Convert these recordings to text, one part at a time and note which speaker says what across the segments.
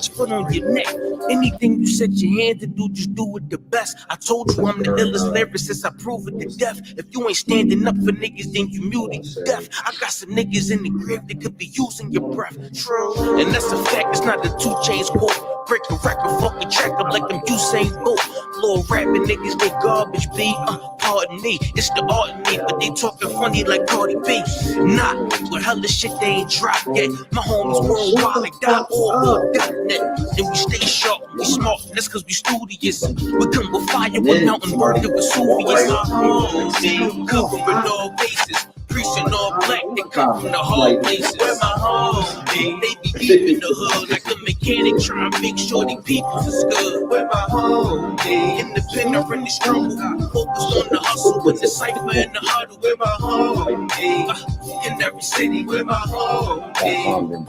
Speaker 1: God's foot on your neck. Anything you set your hand to do, just do it the best. I told you I'm the illest lyricist, I prove it to death. If you ain't standing up for niggas, then you muted to death. I got some niggas in the grave that could be using your breath. True, and that's a fact, it's not the 2 Chainz quote. Break a record, fucking track up like them Usain Bolt. Little rapping niggas, they garbage beat. Pardon me, it's the art in me, but they talking funny like Cardi B. Nah, but hella shit they ain't dropped yet. My homies worldwide like .org.net. And we stay sharp, we smart, and that's cause we studious. We come with fire, with mountain work, and Vesuvius. Covering all bases. Preaching all black, they come from the hard places. Where my home, they be deep in the hood like a mechanic trying to make sure they people is good. Where my home, independent in the struggle, focused on the hustle with the cipher and the huddle. Where my home, in every city. Where my home,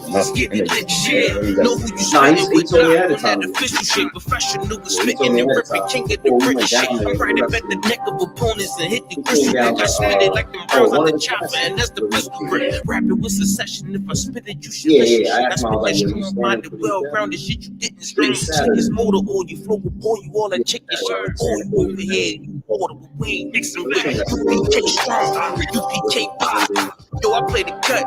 Speaker 1: let's get it lit shit. Know who you spitting with, not on that official shit. Professional with spitting and ripping, king of the British shit. I'm right up at the neck of opponents and hit the crystal. I spit it like them rounds on the chopper, and that's the pistol grip. Rapping with succession, if I spit it, you should listen. That's what that strong-minded, well-rounded shit you didn't spit. It's motor oil, you flow with oil, you all that chicken shit. Oil over here, you order, but we ain't mixing with UPK strong, UPK pop. Yo, I play the cut,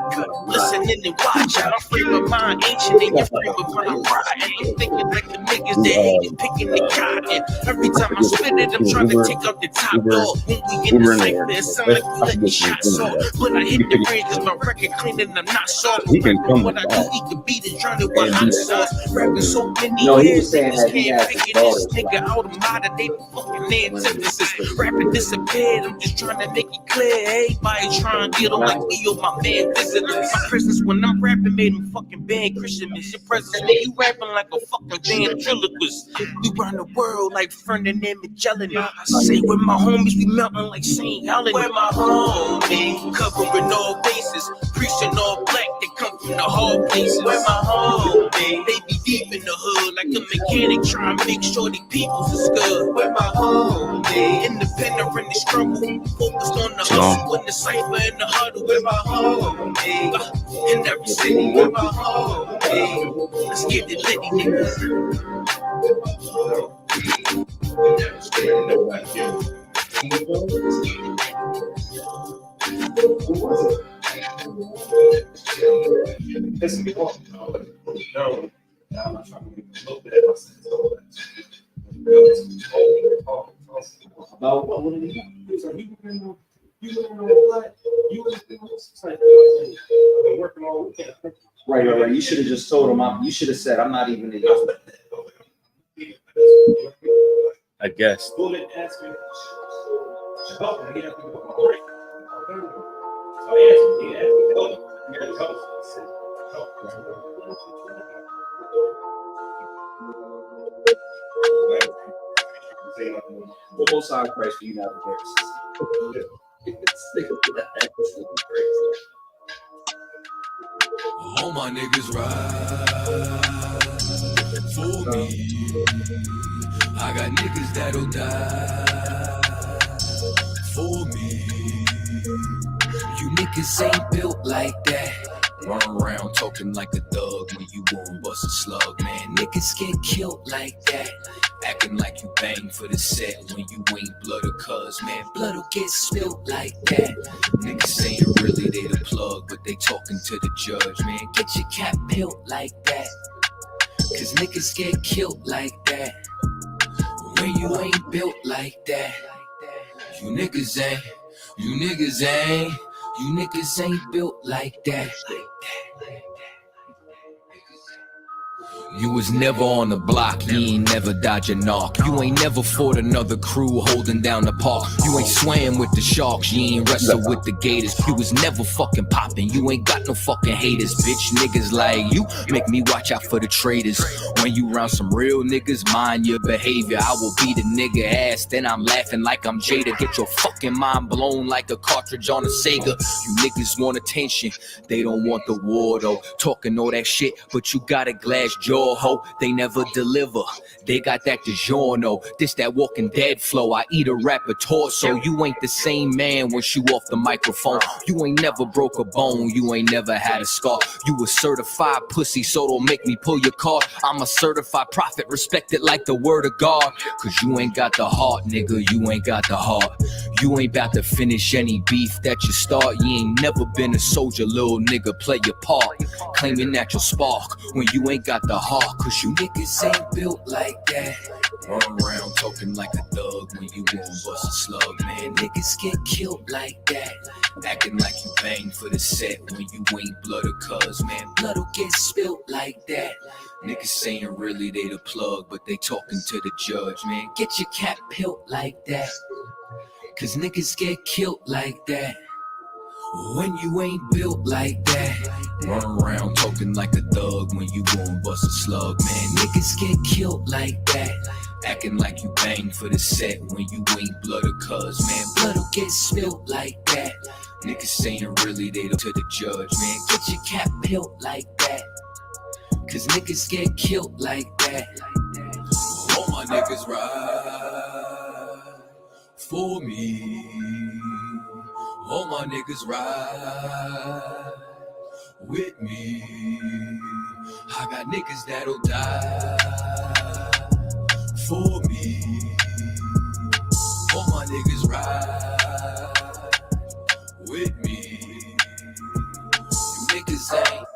Speaker 1: listening and watch. I'm frame of mind ancient in your frame of mind pride. I'm thinking like the niggas that hated picking the cotton. Every time I spit it, I'm trying to take out the top dog. When we in the cypher, it sound like we letting shots off. But I hit the range cause my record clean and I'm not soft. What I do, eat the beat and drown it with hot sauce. Rapping so many years, niggas can't figure this nigga out of modern day fucking antithesis. Rapping disappeared, I'm just trying to make it clear. Everybody trying to get on like me or my man visitor. My presence when I'm rapping made him fucking ban Christian. Your presence, nigga, you rapping like a fucking ventriloquist. We run the world like Ferdinand Magellan. I say with my homies, we melting like St. Helen. Where my homie, covering all bases, preaching all black, they come from the hard places. Where my homie, they be deep in the hood like a mechanic trying to make sure the people's is good. Where my homie, independent in the struggle, focused on the hustle and the cipher and the huddle. Where my homie, in every city. Where my homie, let's get it litty, niggas.
Speaker 2: About what? What did he do? Right. You should have just told him. You should have said, "I'm not even a."
Speaker 3: I guess.
Speaker 2: What most high Christ for you now?
Speaker 4: All my niggas ride for me. I got niggas that'll die for me. You niggas ain't built like that. Run around talking like a thug when you won't bust a slug, man. Niggas get killed like that. Acting like you bang for the set when you ain't blood or cuz, man. Blood'll get spilled like that. Niggas saying really they the plug, but they talking to the judge, man. Get your cap peeled like that. Cause niggas get killed like that. When you ain't built like that. You niggas ain't built like that. You was never on the block, you ain't never dodge a knock. You ain't never fought another crew holding down the park. You ain't swam with the sharks, you ain't wrestled with the gators. You was never fucking popping, you ain't got no fucking haters. Bitch, niggas like you make me watch out for the traitors. When you round some real niggas, mind your behavior. I will beat a nigga ass, then I'm laughing like I'm Jada. Get your fucking mind blown like a cartridge on a Sega. You niggas want attention, they don't want the war though. Talking all that shit, but you got a glass
Speaker 5: your hoe, they never deliver. They got that DiGiorno, this that Walking Dead flow. I eat a rapper torso. You ain't the same man once you off the microphone. You ain't never broke a bone, you ain't never had a scar. You a certified pussy, so don't make me pull your card. I'm a certified prophet, respected like the word of God. Cause you ain't got the heart, nigga, you ain't got the heart. You ain't about to finish any beef that you start. You ain't never been a soldier, little nigga, play your part. Claiming that you'll spark when you ain't got the heart. Cause you niggas ain't built like that. Run around talking like a thug when you won't bust a slug, man. Niggas get killed like that. Acting like you bang for the set when you ain't blood or cuz, man. Blood'll get spilled like that. Niggas saying really they the plug, but they talking to the judge, man. Get your cap peeled like that. Cause niggas get killed like that. When you ain't built like that. Run around talking like a thug when you won't bust a slug, man. Niggas get killed like that. Acting like you bang for the set when you ain't blood or cuz, man. Blood'll get spilled like that. Niggas saying really they to the judge, man. Get your cap peeled like that. Cause niggas get killed like that.
Speaker 4: All my niggas ride for me. All my niggas ride with me. I got niggas that'll die for me. All my niggas ride with me. You niggas ain't.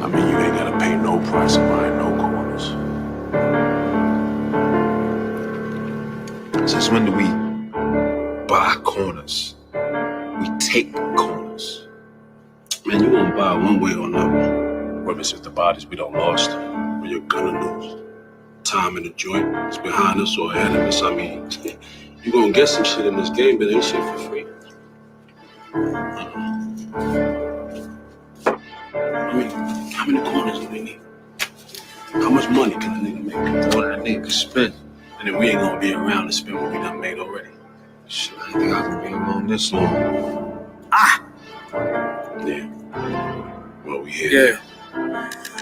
Speaker 6: I mean, you ain't gotta pay no price of buying no corners.
Speaker 7: Since when do we buy corners? We take corners.
Speaker 6: Man, you won't buy one way or another. Whether it's if the bodies we don't lost or you're gonna lose. Time in the joint is behind us or ahead of us. I mean, you gonna get some shit in this game, but ain't shit for free. I mean, how many corners do we need? How much money can a nigga make?
Speaker 7: More than a nigga can spend.
Speaker 6: And then we ain't gonna be around to spend what we done made already.
Speaker 7: Shit, I think I can be alone this long.
Speaker 6: Yeah. Well, we here.
Speaker 8: Yeah.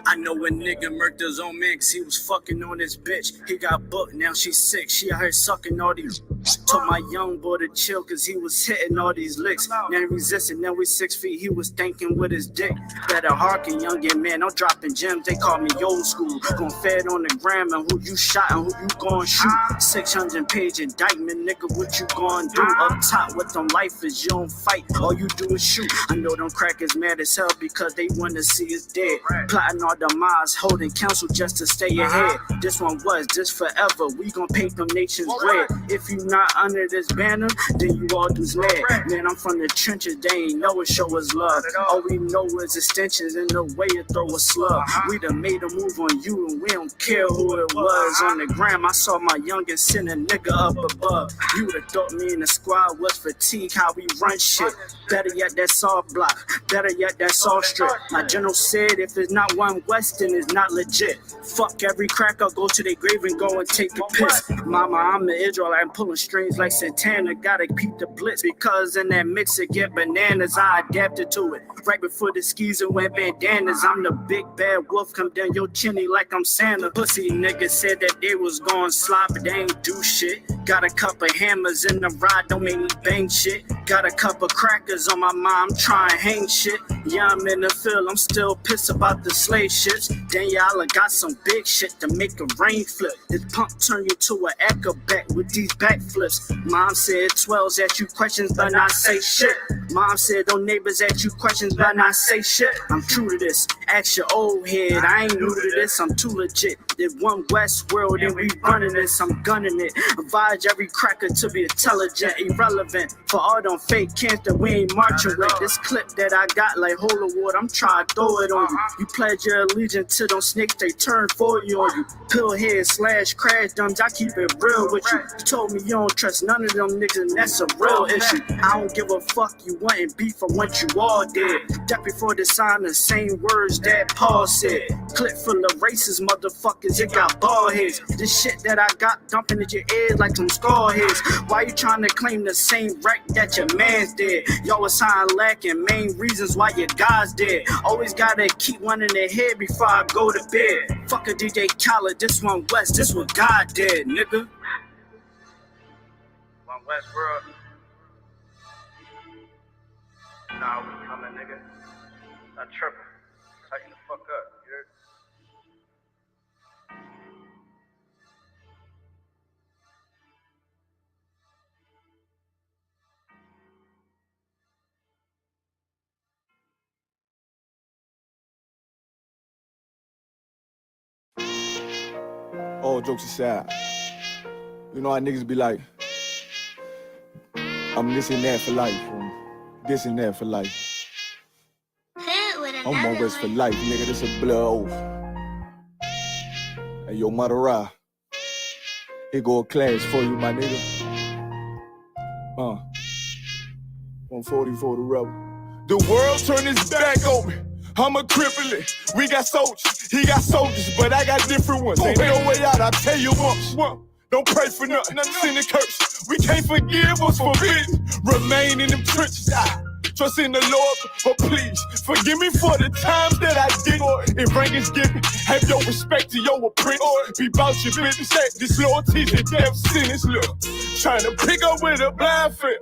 Speaker 8: I know a nigga murked his own man cause he was fucking on his bitch. He got booked, now she's sick. She out here sucking all these. Told my young boy to chill cause he was hitting all these licks. Now he resisted, now we 6 feet. He was thinking with his dick. Better hearken, youngin' man. I'm dropping gems, they call me old school. Gon' fed on the gram and who you shot and who you gon' shoot. 600 page indictment, nigga, what you gon' do? Up top with them lifers, you don't fight, all you do is shoot. I know them crackers mad as hell because they wanna see us dead. Plotting all the miles, holding counsel just to stay ahead. This one was, this forever. We gon' paint them nations red. If you not under this banner, then you all dudes mad. Man, I'm from the trenches, they ain't know it, show us love. All we know is extensions and the way to throw a slug. We done made a move on you and we don't care who it was. On the gram, I saw my youngest send a nigga up above. You would've thought me and the squad was fatigue, how we run shit. Better yet, that's all block. Better yet, that's all strip. My general said if it's not one West, then it's not legit. Fuck every cracker, go to their grave and go and take a piss. Mama, I'm the Israelite, I'm pulling strings like Santana. Gotta keep the blitz because in that mix it get bananas. I adapted to it. Right before the skis and went bandanas. I'm the big bad wolf, come down your chimney like I'm Santa. Pussy niggas said that they was gon' slide, but they ain't do shit. Got a couple hammers in the ride, don't make me bang shit. Got a couple crackers on my mind, I'm trying hang shit. Yeah, I'm in the field, I'm still pissed about the slave ships. Daniela got some big shit to make a rain flip. This pump turn you to an echo back with these backflips. Mom said 12s ask you questions, but not say shit. Mom said don't neighbors ask you questions, but not say shit. I'm true to this, ask your old head, I ain't new to this, I'm too legit. There's one West world and we running this, I'm gunning it. Advise judge every cracker to be intelligent, irrelevant. For all them fake cans that we ain't marching with. This clip that I got like holy water, I'm trying to throw it on you. You pledge your allegiance to them snakes, they turn for you on you. Pillhead slash crash dumps, I keep it real with you. You told me you don't trust none of them niggas, and that's a real issue. I don't give a fuck, you wantin' beef for what you all did. That before the sign, the same words that Paul said. Clip full of racist motherfuckers, it got bald heads. This shit that I got dumping at your ears like some skull heads. Why you trying to claim the same wreck that your man's did? Y'all was high lacking, main reasons why your guys dead. Always gotta keep one in the head before I go to bed. Fuck a DJ Khaled, this one West, this what God did, nigga. One West world. Nah, we coming, nigga. Not tripping. Tighten the fuck up, you heard?
Speaker 9: All jokes aside, you know how niggas be like, I'm this and that for life, this and that for life. I'm one West for life, nigga, this a blood oath. Hey, yo, Madara, here go a class for you, my nigga. 140 for the rebel. The world turned its back on me. I'm a crippling. We got soldiers, he got soldiers, but I got different ones. Ain't no way out, I tell you once. Don't pray for nothing, sin and curse. We can't forgive us for forbidden. Remain in them trenches. Trust in the Lord, but please forgive me for the times that I did. If rank is given, have your respect to your apprentice. Be about your business. This loyalty's a death sentence. Look, trying to pick up with a blind fail.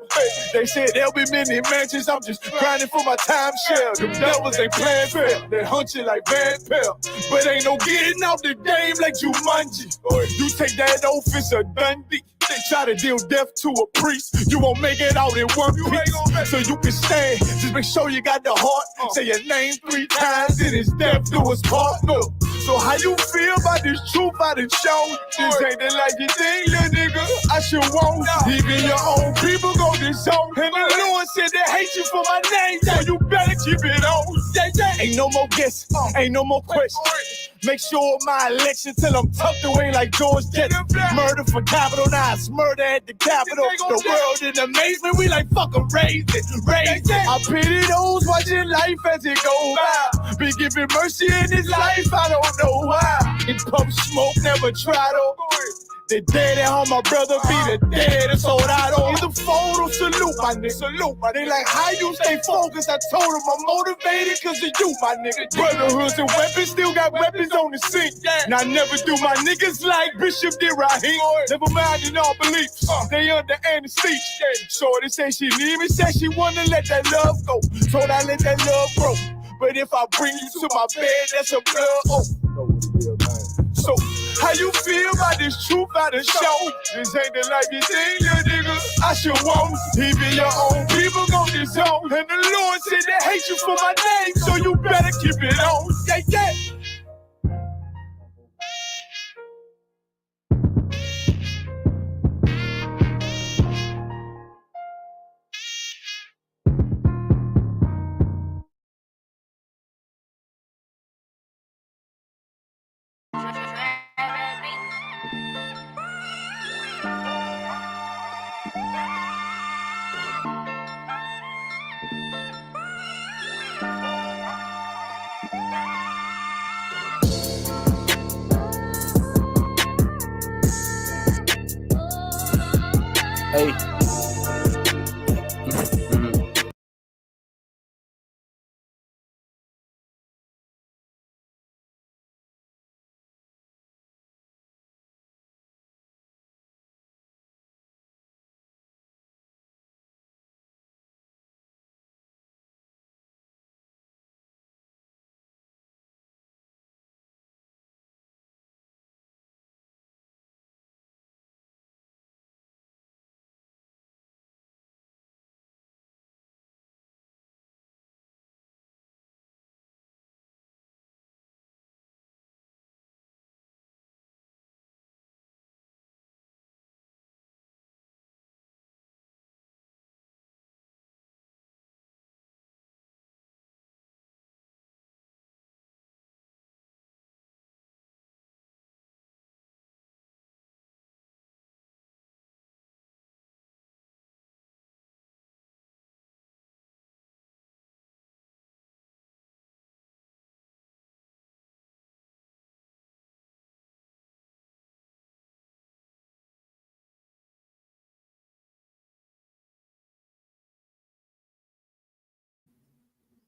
Speaker 9: They said there'll be many mansions. I'm just grinding for my time share. Them devils ain't playing fair. They hunt you like Van Pelt. But ain't no getting out the game like Jumanji. You take that oath, it's a Dundee. They try to deal death to a priest. You won't make it out in one piece. So you can stand. Just make sure you got the heart. Say your name 3 times, then it's death do us part. No. So how you feel about this truth I done shown? This ain't the like you think, little nigga. I should want. Even your own people go disown. And the Lord said they hate you for my name, so you better keep it on. Ain't no more guess, ain't no more questions. Make sure my election till I'm tucked away like George Jetson. Murder for capital, now it's murder at the Capitol. The world in amazement, we like fuck 'em, raise it, raise it. I pity those watching life as it go by. Be giving mercy in this life, I don't know why. In pump smoke, never try to. The dead at home, my brother be the dead, it's all I don't. In the photo, salute my nigga, salute my nigga. They like, how you stay focused? I told them I'm motivated cause of you, my nigga. Brotherhoods and weapons, still got weapons on the scene. Now I never do my niggas like Bishop did Raheem. Never mind in all beliefs, they under anesthesia. Shorty say she leave me, said she wanna let that love go. Told I let that love grow. But if I bring you to my bed, that's a blood oath. So, how you feel about this truth I done shown? This ain't the life you think, little nigga. I should want. Even your own people gon' disown. And the Lord said they hate you for my name, so you better keep it on. Yeah, yeah.
Speaker 5: Hey.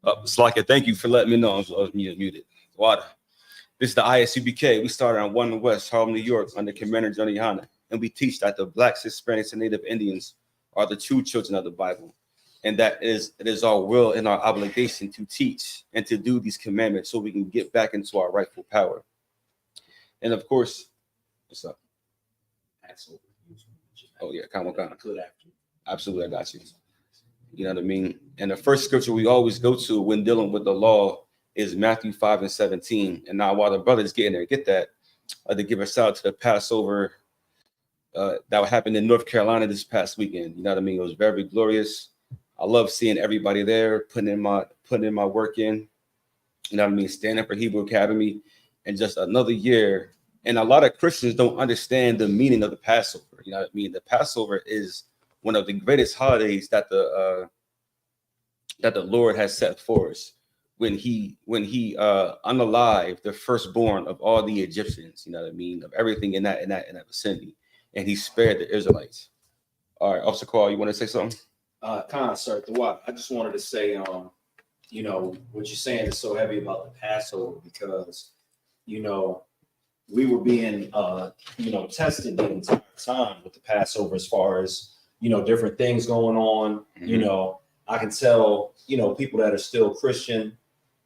Speaker 3: Slaka, thank you for letting me know I was muted. Water. This is the ISUBK. We started on 1 West, Harlem, New York, under Commander Johnny Hanna. And we teach that the Blacks, Hispanics, and Native Indians are the true children of the Bible. And that it is our will and our obligation to teach and to do these commandments so we can get back into our rightful power. And of course, what's up? Oh yeah, come on. Absolutely, I got you. You know what I mean? And the first scripture we always go to when dealing with the law is Matthew 5:17. And now while the brothers getting there, get that, to give a shout out to the Passover that happened in North Carolina this past weekend. You know what I mean? It was very glorious. I love seeing everybody there, putting in my work in. You know what I mean? Standing for Hebrew Academy, and just another year. And a lot of Christians don't understand the meaning of the Passover. You know what I mean? The Passover is one of the greatest holidays that the Lord has set for us. When he unalived the firstborn of all the Egyptians, you know what I mean, of everything in that vicinity, and he spared the Israelites. All right, Officer Carl, you want to say something?
Speaker 2: Sir, I just wanted to say, you know, what you're saying is so heavy about the Passover because, you know, we were being, you know, tested the entire time with the Passover as far as, you know, different things going on. Mm-hmm. You know, I can tell, you know, people that are still Christian,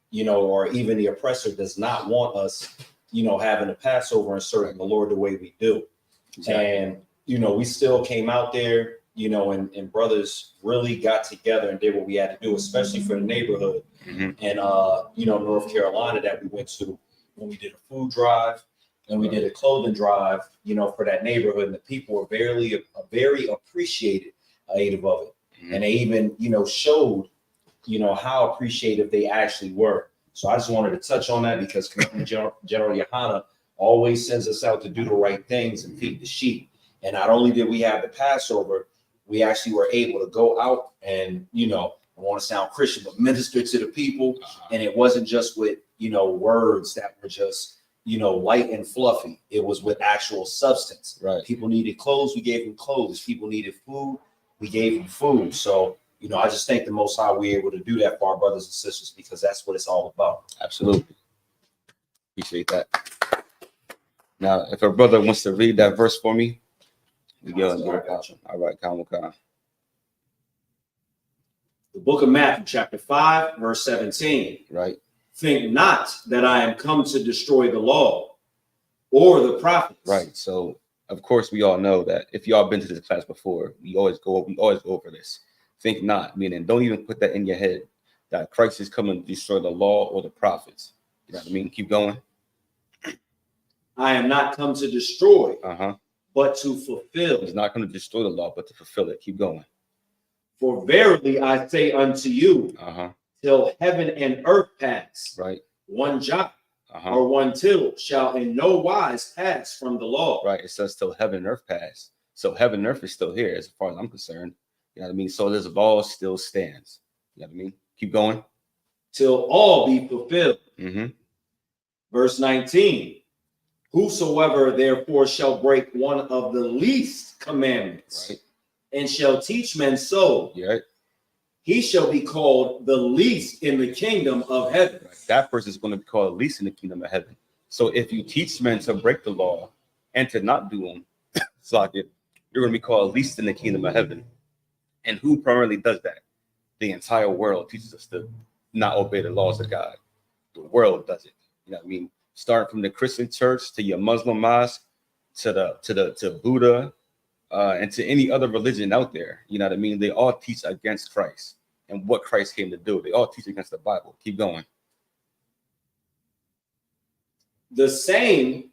Speaker 2: you know, or even the oppressor does not want us, you know, having a Passover and serving the Lord the way we do. Exactly. And, you know, we still came out there, you know, and brothers really got together and did what we had to do, especially for the neighborhood. Mm-hmm. And, you know, North Carolina that we went to when we did a food drive and we did a clothing drive, you know, for that neighborhood. And the people were very appreciative of it. Mm-hmm. And they even, you know, showed, you know, how appreciative they actually were. So I just wanted to touch on that because General Yohana always sends us out to do the right things and feed the sheep. And not only did we have the Passover, we actually were able to go out and, you know, I want to sound Christian, but minister to the people. And it wasn't just with, you know, words that were just, you know, light and fluffy. It was with actual substance. Right. People needed clothes. We gave them clothes. People needed food. We gave them food. So, you know, I just thank the Most High we're able to do that for our brothers and sisters because that's what it's all about.
Speaker 3: Absolutely. Appreciate that. Now, if a brother wants to read that verse for me, we go. All right, come.
Speaker 2: The book of Matthew, chapter 5, verse 17.
Speaker 3: Right.
Speaker 2: Think not that I am come to destroy the law or the prophets.
Speaker 3: Right. So, of course, we all know that if y'all been to this class before, we always go over this. Think not, meaning don't even put that in your head that Christ is coming to destroy the law or the prophets. You know what I mean? Keep going.
Speaker 2: I am not come to destroy, but to fulfill.
Speaker 3: He's not going to destroy the law, but to fulfill it. Keep going.
Speaker 2: For verily I say unto you, till heaven and earth pass,
Speaker 3: right,
Speaker 2: one jot or one tittle shall in no wise pass from the law.
Speaker 3: Right. It says till heaven and earth pass. So heaven and earth is still here as far as I'm concerned. You know what I mean? So this law still stands. You know what I mean? Keep going.
Speaker 2: Till all be fulfilled. Verse 19. Whosoever therefore shall break one of the least commandments and shall teach men so, he shall be called the least in the kingdom of heaven.
Speaker 3: Right. That person is going to be called least in the kingdom of heaven. So if you teach men to break the law and to not do them, you're going to be called least in the kingdom of heaven. And who primarily does that? The entire world teaches us to not obey the laws of God. The world does it. You know what I mean? Starting from the Christian church to your Muslim mosque to Buddha and to any other religion out there. You know what I mean? They all teach against Christ and what Christ came to do. They all teach against the Bible. Keep going.
Speaker 2: The same,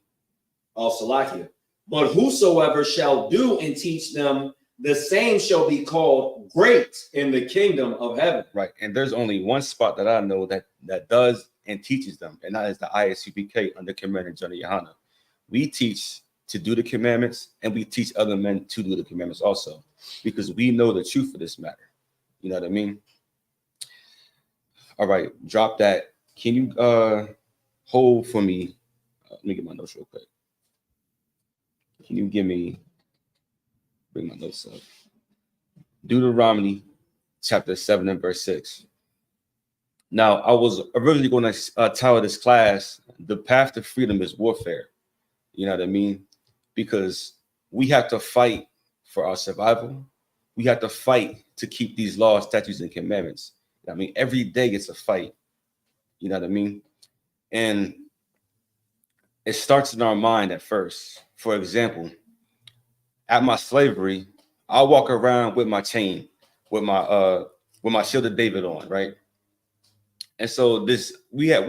Speaker 2: Salakia, but whosoever shall do and teach them, the same shall be called great in the kingdom of heaven.
Speaker 3: Right. And there's only one spot that I know that does and teaches them, and that is the ISUBK under Commander Johnny Yohana. We teach to do the commandments, and we teach other men to do the commandments also, because we know the truth of this matter. You know what I mean? All right, drop that. Can you hold for me? Let me get my notes real quick. Can you bring my notes up? Deuteronomy chapter 7 and verse 6. Now, I was originally going to title this class, The Path to Freedom is Warfare. You know what I mean? Because we have to fight for our survival. We have to fight to keep these laws, statutes, and commandments. I mean, every day it's a fight. You know what I mean? And it starts in our mind at first. For example, at my slavery, I walk around with my chain, with my Shield of David on, right? And so we had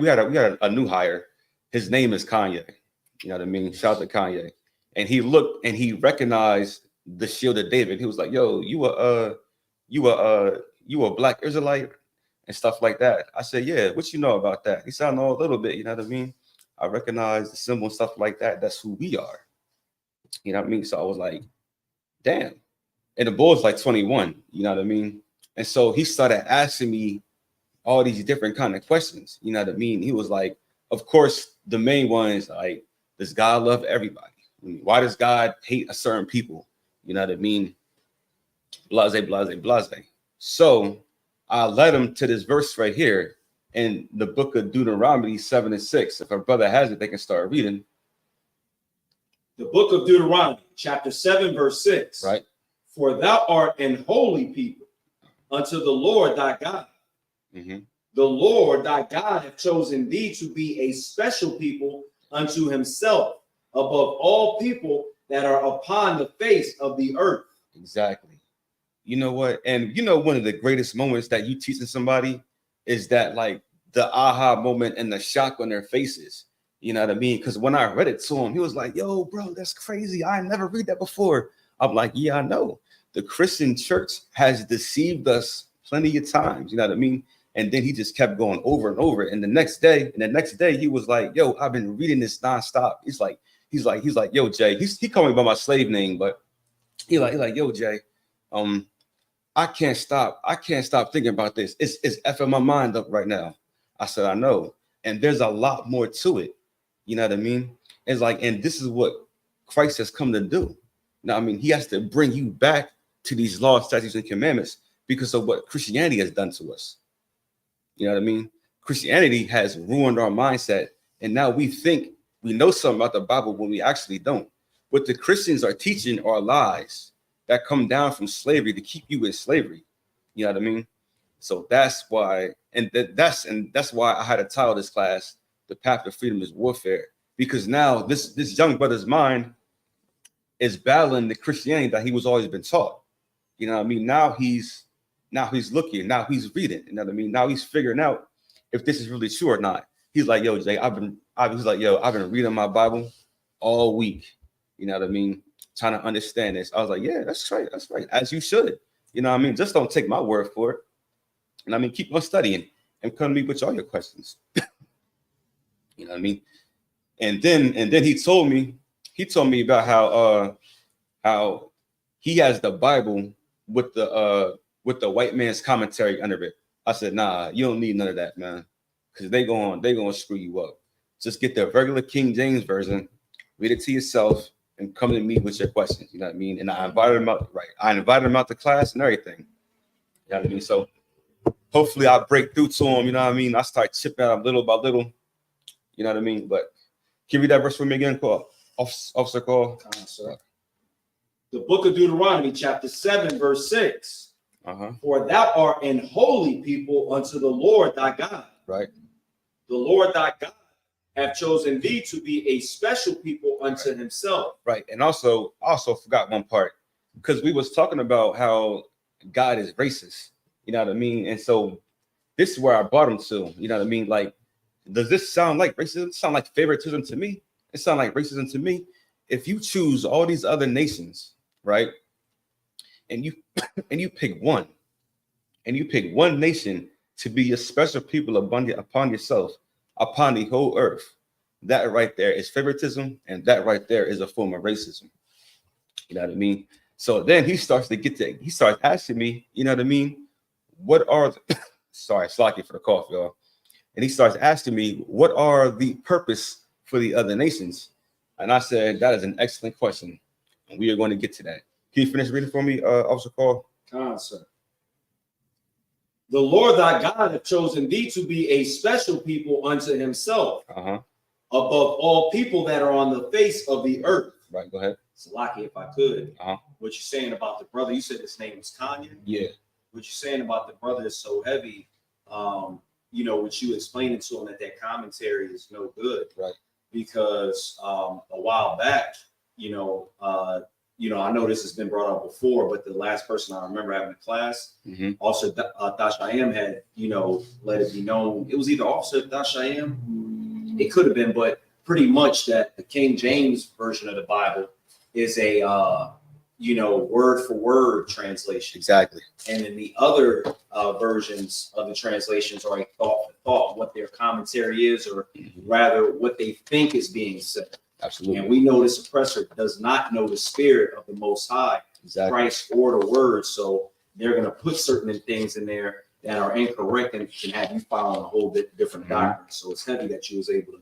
Speaker 3: a new hire. His name is Kanye. You know what I mean? Shout out to Kanye. And he looked and he recognized the Shield of David. He was like, "Yo, you a Black Israelite?" and stuff like that. I said, "Yeah, what you know about that?" He said, "I know a little bit." You know what I mean? I recognize the symbol and stuff like that. That's who we are. You know what I mean? So I was like, "Damn." And the boy's like 21. You know what I mean? And so he started asking me all these different kind of questions. You know what I mean? He was like, of course, the main one is like, does God love everybody? I mean, why does God hate a certain people? You know what I mean? Blase, blase, blase. So I led him to this verse right here in the book of Deuteronomy 7:6. If our brother has it, they can start reading.
Speaker 2: The book of Deuteronomy, chapter 7, verse 6.
Speaker 3: Right.
Speaker 2: For thou art an holy people unto the Lord thy God.
Speaker 3: Mm-hmm.
Speaker 2: The Lord thy God hath chosen thee to be a special people unto himself above all people that are upon the face of the earth.
Speaker 3: Exactly. You know what? And you know, one of the greatest moments that you teaching somebody is that like the aha moment and the shock on their faces. You know what I mean? Because when I read it to him, he was like, "Yo, bro, that's crazy. I never read that before." I'm like, "Yeah, I know. The Christian church has deceived us plenty of times." You know what I mean? And then he just kept going over and over. And the next day, he was like, "Yo, I've been reading this nonstop." He's like, "Yo, Jay." He called me by my slave name, but he like, "Yo, Jay, I can't stop thinking about this. It's effing my mind up right now." I said, "I know." And there's a lot more to it. You know what I mean? It's like, and this is what Christ has come to do. Now, I mean, he has to bring you back to these laws, statutes, and commandments because of what Christianity has done to us. You know what I mean? Christianity has ruined our mindset. And now we think we know something about the Bible when we actually don't. What the Christians are teaching are lies that come down from slavery to keep you in slavery. You know what I mean? So that's why, that's why I had to title this class, The Path to Freedom is Warfare, because now this young brother's mind is battling the Christianity that he was always been taught. You know what I mean? Now he's looking, now he's reading, you know what I mean? Now he's figuring out if this is really true or not. He's like, "Yo, Jay, I've been reading my Bible all week." You know what I mean? Trying to understand this. I was like, "Yeah, that's right. That's right. As you should." You know what I mean? Just don't take my word for it. And I mean, keep on studying and come to me with all your questions. You know what I mean? And then he told me about how he has the Bible with the white man's commentary under it. I said, "Nah, you don't need none of that, man, because they gonna screw you up. Just get the regular King James version, read it to yourself, and come to me with your questions." You know what I mean? And I invited him out. Right, I invited him out to class and everything. You know what I mean? So hopefully I break through to him. You know what I mean? I start chipping out little by little. You know what I mean? But can you read that verse for me again? Call Officer Call.
Speaker 2: The book of Deuteronomy, chapter 7, verse 6. For thou art an holy people unto the Lord thy God.
Speaker 3: Right.
Speaker 2: The Lord thy God hath chosen thee to be a special people unto himself.
Speaker 3: Right. And I also forgot one part, because we was talking about how God is racist. You know what I mean? And so this is where I brought him to. You know what I mean? Like, does this sound like racism? It sound like favoritism to me? It sound like racism to me. If you choose all these other nations, right, and you pick one nation to be a special people upon yourself, upon the whole earth, that right there is favoritism, and that right there is a form of racism. You know what I mean? So then he starts asking me, you know what I mean? What are sorry, slacky for the cough, y'all. And he starts asking me, what are the purpose for the other nations? And I said, that is an excellent question, and we are going to get to that. Can you finish reading for me, Officer Call?
Speaker 2: Sir. The Lord thy God hath chosen thee to be a special people unto himself, above all people that are on the face of the earth.
Speaker 3: Right, go ahead.
Speaker 2: Salaki, if I could.
Speaker 3: Uh-huh.
Speaker 2: What you're saying about the brother, you said his name was Kanye.
Speaker 3: Yeah.
Speaker 2: What you're saying about the brother is so heavy. You know, what you explaining to him that commentary is no good.
Speaker 3: Right.
Speaker 2: Because a while back, I know this has been brought up before, but the last person I remember having a class, Officer Dashayim had, let it be known. It was either Officer Dashayim, it could have been, but pretty much that the King James version of the Bible is a, word for word translation.
Speaker 3: Exactly.
Speaker 2: And then the other versions of the translations are a thought for thought, what their commentary is, or rather what they think is being said.
Speaker 3: Absolutely.
Speaker 2: And we know this oppressor does not know the spirit of the Most High, Christ, or the Word. So they're going to put certain things in there that are incorrect and can have you following a whole bit different doctrine. So it's heavy that you was able to,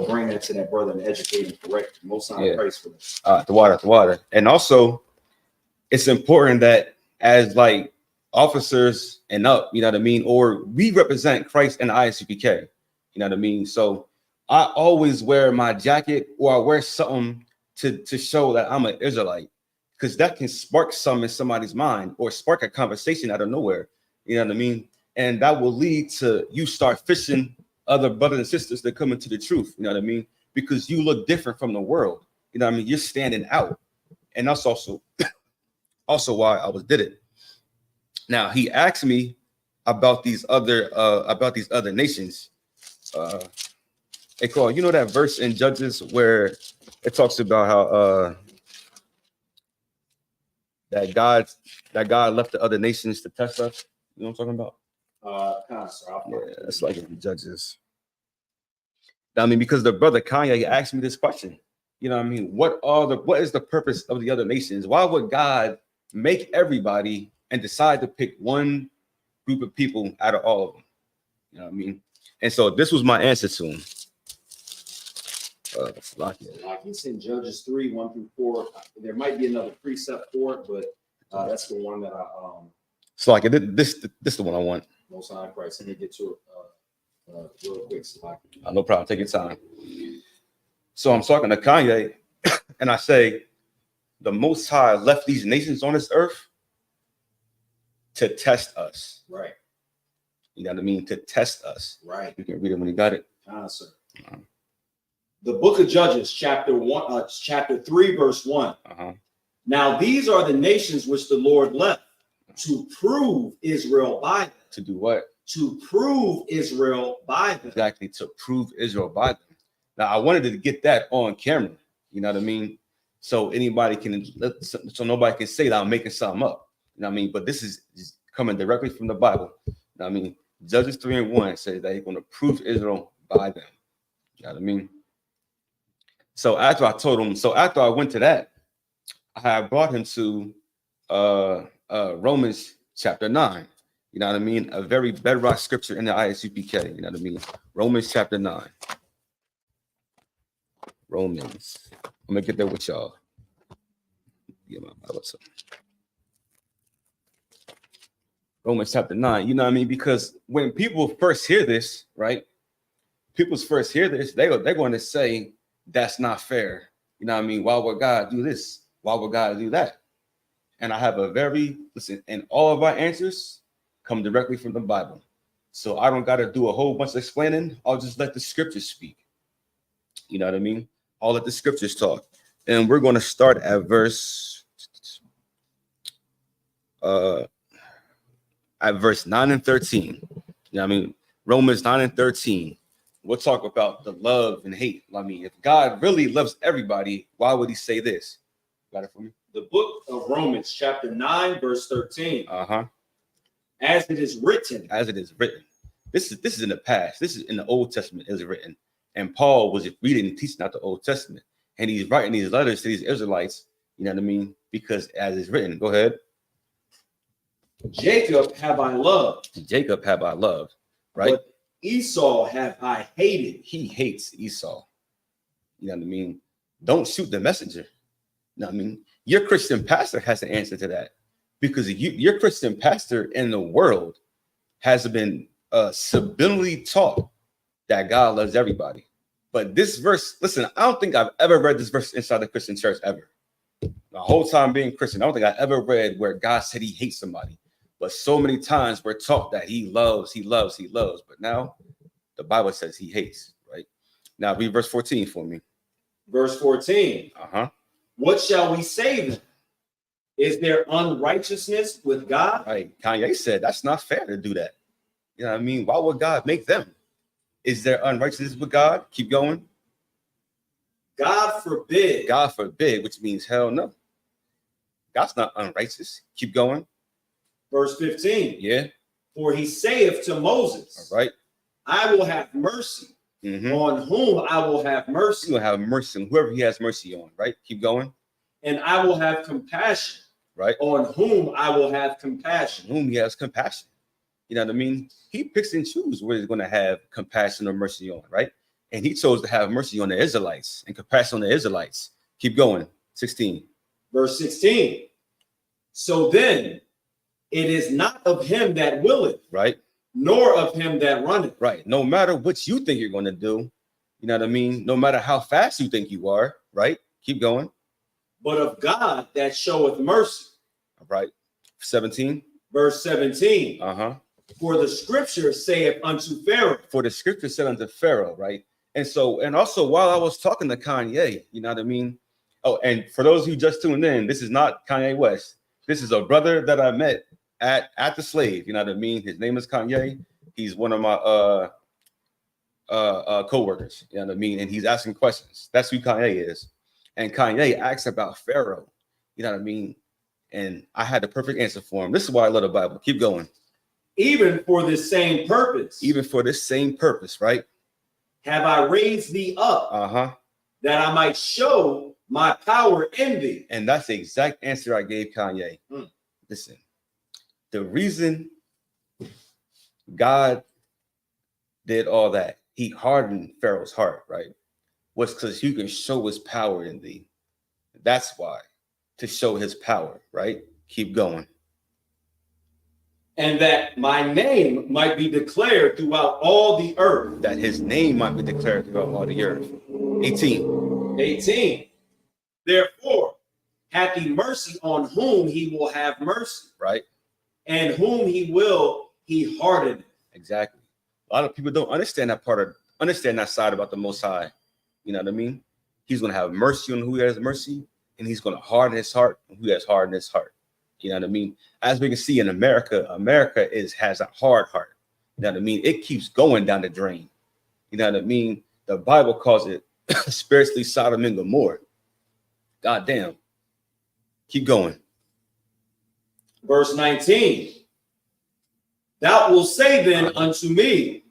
Speaker 2: bring that to that brother and educate and correct him. Most High Christ for this.
Speaker 3: The water. And also, it's important that as like officers and up, you know what I mean, or we represent Christ and the ISUPK, you know what I mean. So I always wear my jacket or I wear something to show that I'm an Israelite, because that can spark some in somebody's mind or spark a conversation out of nowhere. You know what I mean? And that will lead to you start fishing other brothers and sisters that come into the truth. You know what I mean? Because you look different from the world. You know what I mean? You're standing out. And that's also why I did it. Now he asked me about these other nations. Hey, Carl, you know that verse in Judges where it talks about how that God left the other nations to test us? You know what I'm talking about? Yeah, that's like in Judges. I mean, because the brother Kanye asked me this question. You know what I mean? What is the purpose of the other nations? Why would God make everybody and decide to pick one group of people out of all of them? You know what I mean? And so this was my answer to him.
Speaker 2: Like it's in Judges 3, 1-4. There might be another precept for it, but that's the one that I
Speaker 3: So like this is the one I want.
Speaker 2: Most High Christ. Let me get to it real quick.
Speaker 3: No problem. Take your time. So I'm talking to Kanye, and I say, the Most High left these nations on this earth to test us.
Speaker 2: Right.
Speaker 3: You know what I mean? To test us.
Speaker 2: Right.
Speaker 3: You can read it when you got it.
Speaker 2: Sir. The book of Judges, chapter 3, verse 1. Now these are the nations which the Lord left to prove Israel by them.
Speaker 3: To do what?
Speaker 2: To prove Israel by them.
Speaker 3: Exactly, to prove Israel by them. Now I wanted to get that on camera. You know what I mean? So anybody so nobody can say that I'm making something up. You know what I mean? But this is coming directly from the Bible. You know what I mean? Judges 3:1 says that he's going to prove Israel by them. You know what I mean? So after I went to that, I brought him to Romans chapter 9. You know what I mean? A very bedrock scripture in the ISUPK. You know what I mean? Romans chapter 9. Romans. I'm gonna get there with y'all. Get my Bible. Romans chapter 9. You know what I mean? Because when people first hear this, right? They're going to say that's not fair. You know what I mean? Why would God do this? Why would God do that? And I have and all of our answers come directly from the Bible. So I don't got to do a whole bunch of explaining. I'll just let the scriptures speak. You know what I mean? I'll let the scriptures talk. And we're going to start at verse 9 and 13. You know what I mean? Romans 9 and 13. We'll talk about the love and hate. I mean, if God really loves everybody, why would he say this? Got it for me?
Speaker 2: The book of Romans, chapter 9, verse 13. As it is written.
Speaker 3: As it is written. This is in the past. This is in the Old Testament. It was written. And Paul was reading and teaching out the Old Testament. And he's writing these letters to these Israelites. You know what I mean? Because as it's written, go ahead.
Speaker 2: Jacob have I loved.
Speaker 3: Jacob have I loved. Right?
Speaker 2: But Esau have I hated.
Speaker 3: He hates Esau. You know what I mean? Don't shoot the messenger. You know what I mean? Your Christian pastor has to answer to that, because your Christian pastor in the world has been subliminally taught that God loves everybody. But this verse, listen, I don't think I've ever read this verse inside the Christian church ever. My whole time being Christian, I don't think I ever read where God said he hates somebody. But so many times we're taught that he loves. But now the Bible says he hates, right? Now read verse 14 for me.
Speaker 2: Verse 14.
Speaker 3: Uh-huh.
Speaker 2: What shall we say then? Is there unrighteousness with God?
Speaker 3: Right. Kanye said that's not fair to do that. You know what I mean? Why would God make them? Is there unrighteousness with God? Keep going.
Speaker 2: God forbid.
Speaker 3: God forbid, which means hell no. God's not unrighteous. Keep going.
Speaker 2: Verse 15.
Speaker 3: Yeah.
Speaker 2: For he saith to Moses,
Speaker 3: All right.
Speaker 2: I will have mercy on whom I will have mercy.
Speaker 3: He will have mercy on whoever he has mercy on, right? Keep going.
Speaker 2: And I will have compassion,
Speaker 3: right?
Speaker 2: On whom I will have compassion.
Speaker 3: On whom he has compassion. You know what I mean? He picks and chooses where he's going to have compassion or mercy on, right? And he chose to have mercy on the Israelites and compassion on the Israelites. Keep going. 16.
Speaker 2: Verse 16. So then it is not of him that willeth,
Speaker 3: right?
Speaker 2: Nor of him that runneth.
Speaker 3: Right. No matter what you think you're going to do, you know what I mean? No matter how fast you think you are, right? Keep going.
Speaker 2: But of God that showeth mercy.
Speaker 3: All right. 17.
Speaker 2: Verse 17.
Speaker 3: Uh-huh.
Speaker 2: For the scripture saith unto Pharaoh.
Speaker 3: For the scripture said unto Pharaoh, right? And so, and also while I was talking to Kanye, you know what I mean? Oh, and for those who just tuned in, this is not Kanye West. This is a brother that I met at the Slave, you know what I mean? His name is Kanye. He's one of my co-workers, you know what I mean? And he's asking questions. That's who Kanye is. And Kanye asked about Pharaoh, you know what I mean? And I had the perfect answer for him. This is why I love the Bible. Keep going.
Speaker 2: Even for this same purpose.
Speaker 3: Even for this same purpose, right?
Speaker 2: Have I raised thee up, that I might show my power in thee.
Speaker 3: And that's the exact answer I gave Kanye. Listen, the reason God did all that, he hardened Pharaoh's heart, right? Was because he can show his power in thee. That's why, to show his power, right? Keep going.
Speaker 2: And that my name might be declared throughout all the earth.
Speaker 3: That his name might be declared throughout all the earth.
Speaker 2: 18. Therefore, hath he mercy on whom he will have mercy.
Speaker 3: Right.
Speaker 2: And whom he will, he hardeneth.
Speaker 3: Exactly. A lot of people don't understand that understand that side about the Most High. You know what I mean? He's going to have mercy on who has mercy, and he's going to harden his heart on who has hardened his heart. You know what I mean? As we can see in America, has a hard heart. You know what I mean? It keeps going down the drain. You know what I mean? The Bible calls it spiritually Sodom and Gomorrah. God damn. Keep going.
Speaker 2: Verse 19. Thou wilt say then unto me,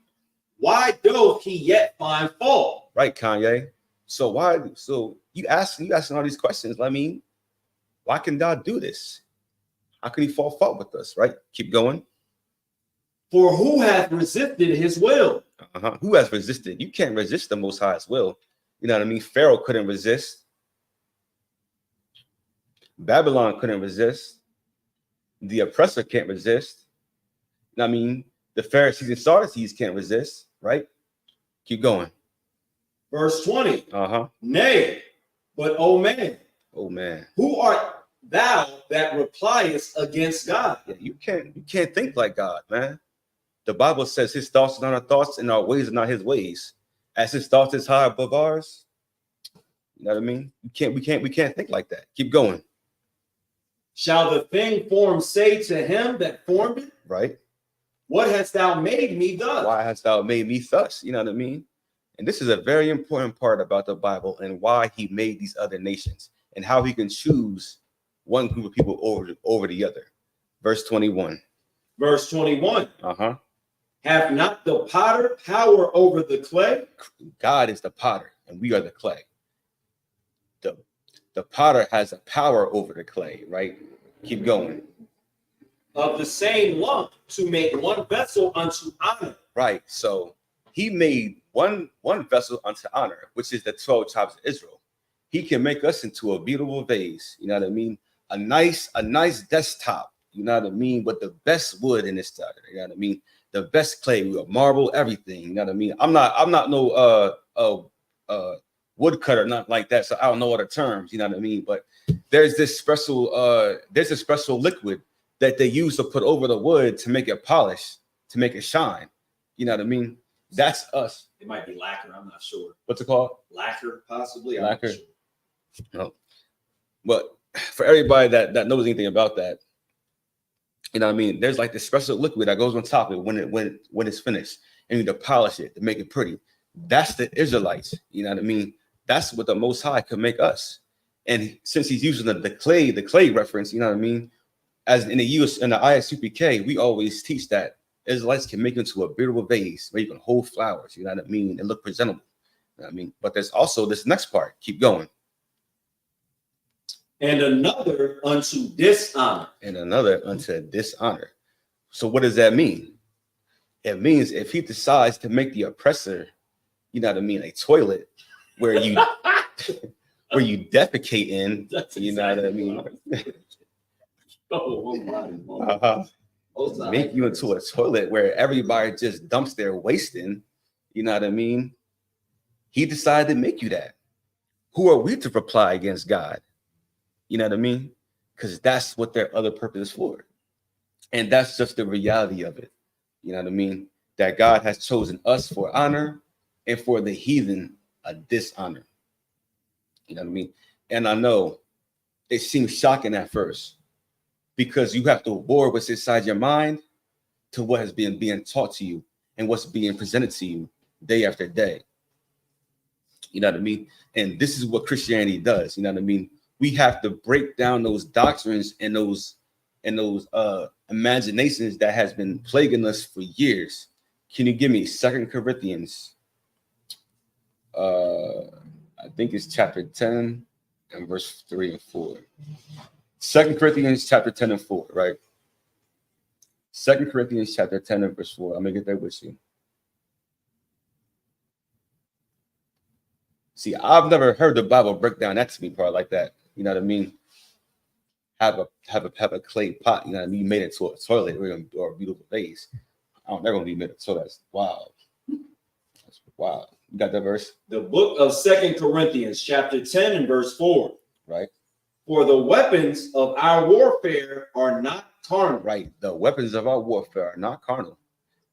Speaker 2: why doth he yet find fault?
Speaker 3: Right, Kanye. So you asking all these questions. I mean, why can God do this? How can he fall fault with us? Right? Keep going.
Speaker 2: For who hath resisted his will?
Speaker 3: Who has resisted? You can't resist the Most High's will. You know what I mean? Pharaoh couldn't resist. Babylon couldn't resist. The oppressor can't resist. You know what I mean? The Pharisees and Sadducees can't resist, right? Keep going.
Speaker 2: Verse 20. Nay, but O man.
Speaker 3: Oh man.
Speaker 2: Who art thou that repliest against God?
Speaker 3: Yeah, you can't think like God, man. The Bible says his thoughts are not our thoughts and our ways are not his ways. As his thoughts is high above ours. You know what I mean? We can't think like that. Keep going.
Speaker 2: Shall the thing formed say to him that formed it?
Speaker 3: Right.
Speaker 2: What hast thou made me thus?
Speaker 3: Why hast thou made me thus? You know what I mean? And this is a very important part about the Bible and why he made these other nations and how he can choose one group of people over the other. Verse 21.
Speaker 2: Verse 21. Have not the potter power over the clay?
Speaker 3: God is the potter and we are the clay. The potter has a power over the clay, right? Keep going.
Speaker 2: Of the same lump to make one vessel unto honor.
Speaker 3: Right. So he made one vessel unto honor, which is the 12 tribes of Israel. He can make us into a beautiful vase. You know what I mean? A nice desktop. You know what I mean? With the best wood in this stuff. You know what I mean? the best clay, marble, everything. You know what I mean? I'm not no woodcutter, not like that. So I don't know other terms. You know what I mean? But there's this special liquid that they use to put over the wood to make it polish, to make it shine. You know what I mean? That's us.
Speaker 2: It might be lacquer. I'm not sure.
Speaker 3: What's it called?
Speaker 2: Lacquer, possibly.
Speaker 3: Lacquer.
Speaker 2: I'm not sure.
Speaker 3: No. But for everybody that knows anything about that, you know what I mean? There's like this special liquid that goes on top of it when it's finished, and you need to polish it to make it pretty. That's the Israelites. You know what I mean? That's what the Most High could make us. And since he's using the clay reference, you know what I mean? As in the ISUPK, we always teach that Israelites can make into a beautiful vase where you can hold flowers, you know what I mean, and look presentable. You know what I mean? But there's also this next part. Keep going.
Speaker 2: And another unto dishonor.
Speaker 3: And another unto dishonor. So what does that mean? It means if he decides to make the oppressor, you know what I mean, a toilet where you where you defecate in, you know what I mean? Make you into a toilet where everybody just dumps their waste in, you know what I mean? He decided to make you that. Who are we to reply against God? You know what I mean? Because that's what their other purpose is for. And that's just the reality of it. You know what I mean? That God has chosen us for honor and for the heathen a dishonor. You know what I mean? And I know it seems shocking at first because you have to war what's inside your mind to what has been being taught to you and what's being presented to you day after day. You know what I mean? And this is what Christianity does. You know what I mean? We have to break down those doctrines and those imaginations that has been plaguing us for years. Can you give me 2 Corinthians? I think it's chapter 10 and verse 3 and 4. 2 Corinthians chapter 10 and 4, right? 2 Corinthians chapter 10 and verse 4. I'm gonna get there with you. See, I've never heard the Bible break down that to me part like that. You know what I mean? Have a clay pot, you know what I mean? You made it to a toilet or a beautiful vase. They're gonna be made it. So that's wild. That's wild. You got that verse?
Speaker 2: The book of 2 Corinthians, chapter 10 and verse 4.
Speaker 3: Right.
Speaker 2: For the weapons of our warfare are not carnal.
Speaker 3: Right. The weapons of our warfare are not carnal.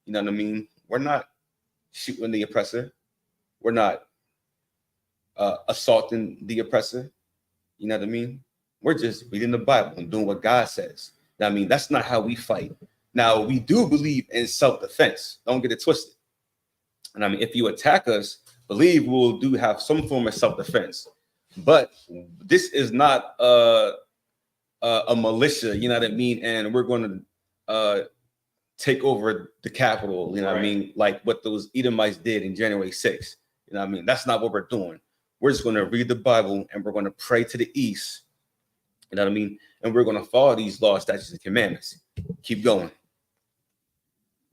Speaker 3: You know what I mean? We're not shooting the oppressor. We're not assaulting the oppressor. You know what I mean? We're just reading the Bible and doing what God says. Now, I mean, that's not how we fight. Now, we do believe in self-defense. Don't get it twisted. And I mean, if you attack us, believe we'll have some form of self-defense. But this is not a militia, you know what I mean? And we're going to take over the Capitol, you know what I mean? Like what those Edomites did in January 6th. You know what I mean? That's not what we're doing. We're just going to read the Bible and we're going to pray to the east. You know what I mean? And we're going to follow these laws, statutes, and commandments. Keep going.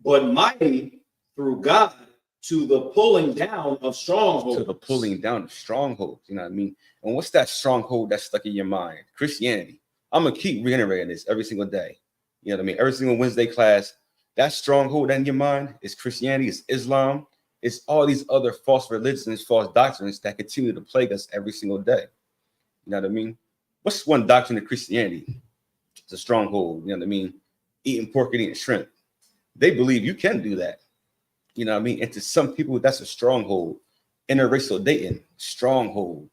Speaker 2: But mighty through God to the pulling down of strongholds.
Speaker 3: To the pulling down of strongholds. You know what I mean? And what's that stronghold that's stuck in your mind? Christianity. I'm going to keep reiterating this every single day. You know what I mean? Every single Wednesday class, that stronghold in your mind is Christianity, is Islam, it's all these other false religions, false doctrines that continue to plague us every single day. You know what I mean? What's one doctrine of Christianity? It's a stronghold. You know what I mean? Eating pork and eating shrimp. They believe you can do that. You know what I mean? And to some people, that's a stronghold. Interracial dating, stronghold.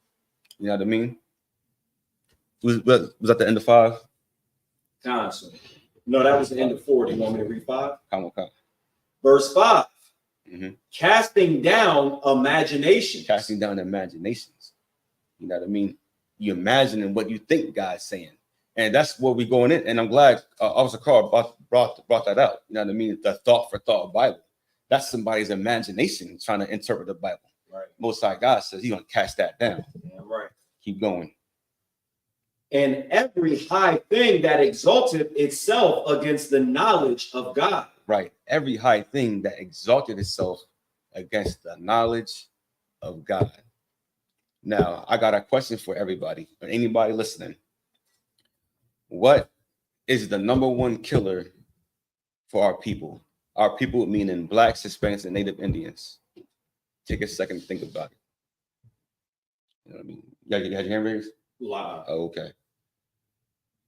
Speaker 3: You know what I mean? Was that the end of 5?
Speaker 2: Constantly. No, that was the end of 4. Do you want me to read 5?
Speaker 3: Come on.
Speaker 2: Verse 5.
Speaker 3: Mm-hmm.
Speaker 2: Casting down imaginations.
Speaker 3: Casting down imaginations. You know what I mean? You imagining what you think God's saying. And that's where we're going in. And I'm glad Officer Carl brought that out. You know what I mean? The thought for thought Bible. That's somebody's imagination trying to interpret the Bible.
Speaker 2: Right.
Speaker 3: Most High God says he's going to cast that down.
Speaker 2: Yeah, right.
Speaker 3: Keep going.
Speaker 2: And every high thing that exalted itself against the knowledge of God.
Speaker 3: Right. Every high thing that exalted itself against the knowledge of God. Now, I got a question for everybody, or anybody listening. What is the number one killer for our people? Our people meaning blacks, Hispanics, and Native Indians. Take a second to think about it. You know what I mean? You had your hand raised?
Speaker 2: Live.
Speaker 3: Oh, okay.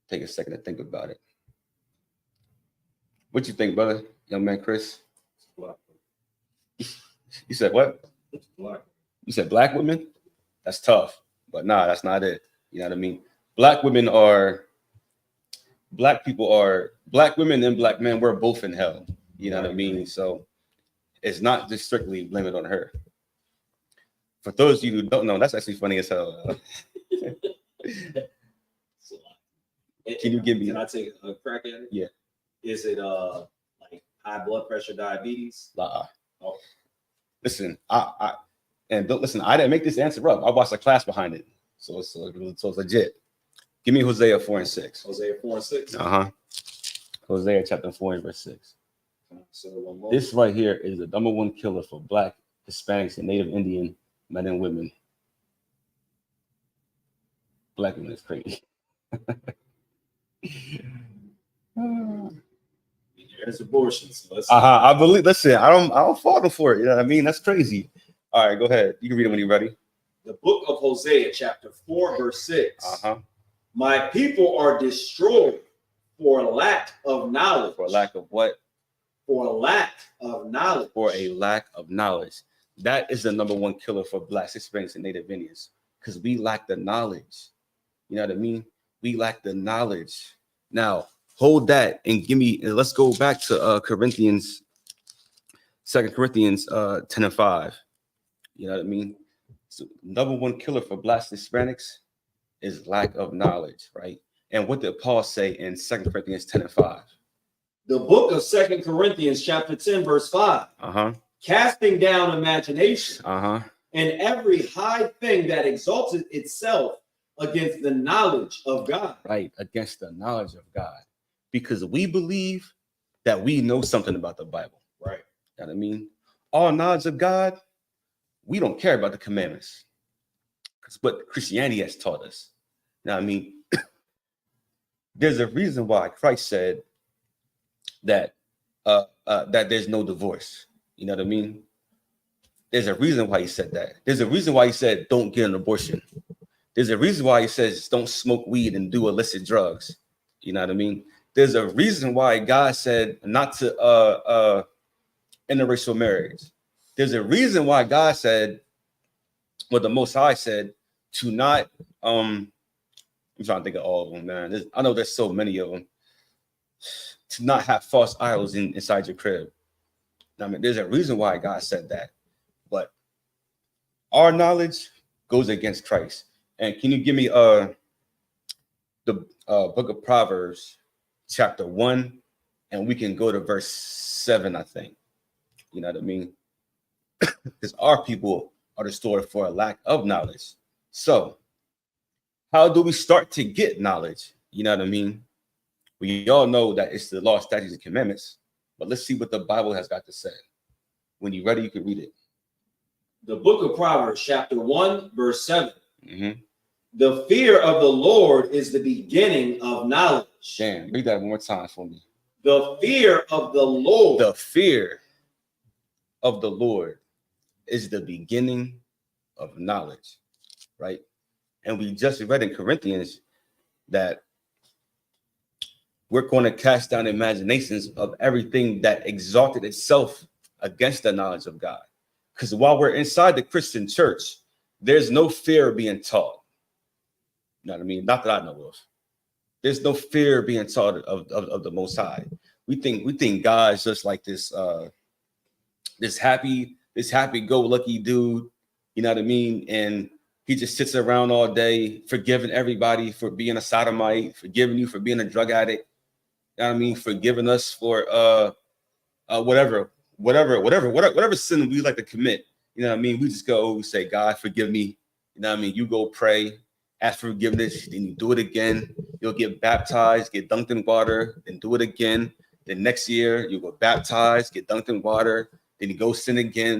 Speaker 3: Take a second to think about it. What you think, brother? Young man, Chris?
Speaker 2: Black.
Speaker 3: You said what?
Speaker 2: Black.
Speaker 3: You said black women? That's tough. But nah, that's not it. You know what I mean? Black women are, black people are, black women and black men, we're both in hell. You know what I mean? So it's not just strictly blame it on her. For those of you who don't know, that's actually funny as hell. Can you give me?
Speaker 2: Can I take a crack at it?
Speaker 3: Yeah.
Speaker 2: Is it like high blood pressure, diabetes?
Speaker 3: Oh.
Speaker 2: Oh.
Speaker 3: Listen, I didn't make this answer up. I watched a class behind it, so it's legit. Give me Hosea 4:6.
Speaker 2: Hosea 4:6.
Speaker 3: Hosea chapter 4 and verse 6.
Speaker 2: So one more.
Speaker 3: This right here is the number one killer for black, Hispanics, and Native Indian men and women. Black women is crazy.
Speaker 2: There's abortions. So
Speaker 3: I believe. Listen, I don't fault them for it. You know what I mean? That's crazy. All right, go ahead. You can read it when you're ready.
Speaker 2: The book of Hosea, chapter 4, verse 6. My people are destroyed for lack of knowledge.
Speaker 3: For lack of what?
Speaker 2: For lack of knowledge.
Speaker 3: For a lack of knowledge. That is the number one killer for blacks, Hispanics, and Native Indians, because we lack the knowledge. You know what I mean? We lack the knowledge. Now, hold that and let's go back to Corinthians, 2 Corinthians 10:5. You know what I mean? So number one killer for blacks, Hispanics is lack of knowledge, right? And what did Paul say in 2 Corinthians 10:5?
Speaker 2: The book of 2 Corinthians, chapter 10, verse 5. Casting down imagination and every high thing that exalts itself against the knowledge of God.
Speaker 3: Right, against the knowledge of God. Because we believe that we know something about the Bible.
Speaker 2: Right.
Speaker 3: You know what I mean? All knowledge of God, we don't care about the commandments. That's what Christianity has taught us. You know what I mean? There's a reason why Christ said that that there's no divorce. You know what I mean? There's a reason why he said that. There's a reason why he said don't get an abortion. There's a reason why he says don't smoke weed and do illicit drugs. You know what I mean? There's a reason why God said not to interracial marriage. There's a reason why God said, what the Most High said, to not I'm trying to think of all of them, man. I know there's so many of them. To not have false idols inside your crib. I mean, there's a reason why God said that. But our knowledge goes against Christ. And can you give me the book of Proverbs, chapter 1, and we can go to verse 7, I think. You know what I mean? Because our people are destroyed for a lack of knowledge. So how do we start to get knowledge? You know what I mean? We all know that it's the law, statutes, and commandments, but let's see what the Bible has got to say. When you're ready, you can read it.
Speaker 2: The book of Proverbs, chapter 1, verse 7. The fear of the Lord is the beginning of knowledge.
Speaker 3: Damn, read that one more time for me.
Speaker 2: The fear of the Lord.
Speaker 3: The fear of the Lord is the beginning of knowledge, right? And we just read in Corinthians that we're going to cast down imaginations of everything that exalted itself against the knowledge of God. Because while we're inside the Christian church, there's no fear of being taught. You know what I mean? Not that I know of. There's no fear being taught of the Most High. We think God's just like this this happy-go-lucky dude. You know what I mean? And he just sits around all day, forgiving everybody for being a sodomite, forgiving you for being a drug addict. You know what I mean? Forgiving us for whatever sin we like to commit. You know what I mean? We just go, we say, God, forgive me. You know what I mean? You go pray, ask for forgiveness, then you do it again. You'll get baptized, get dunked in water, then do it again. Then next year, you go baptized, get dunked in water, then you go sin again.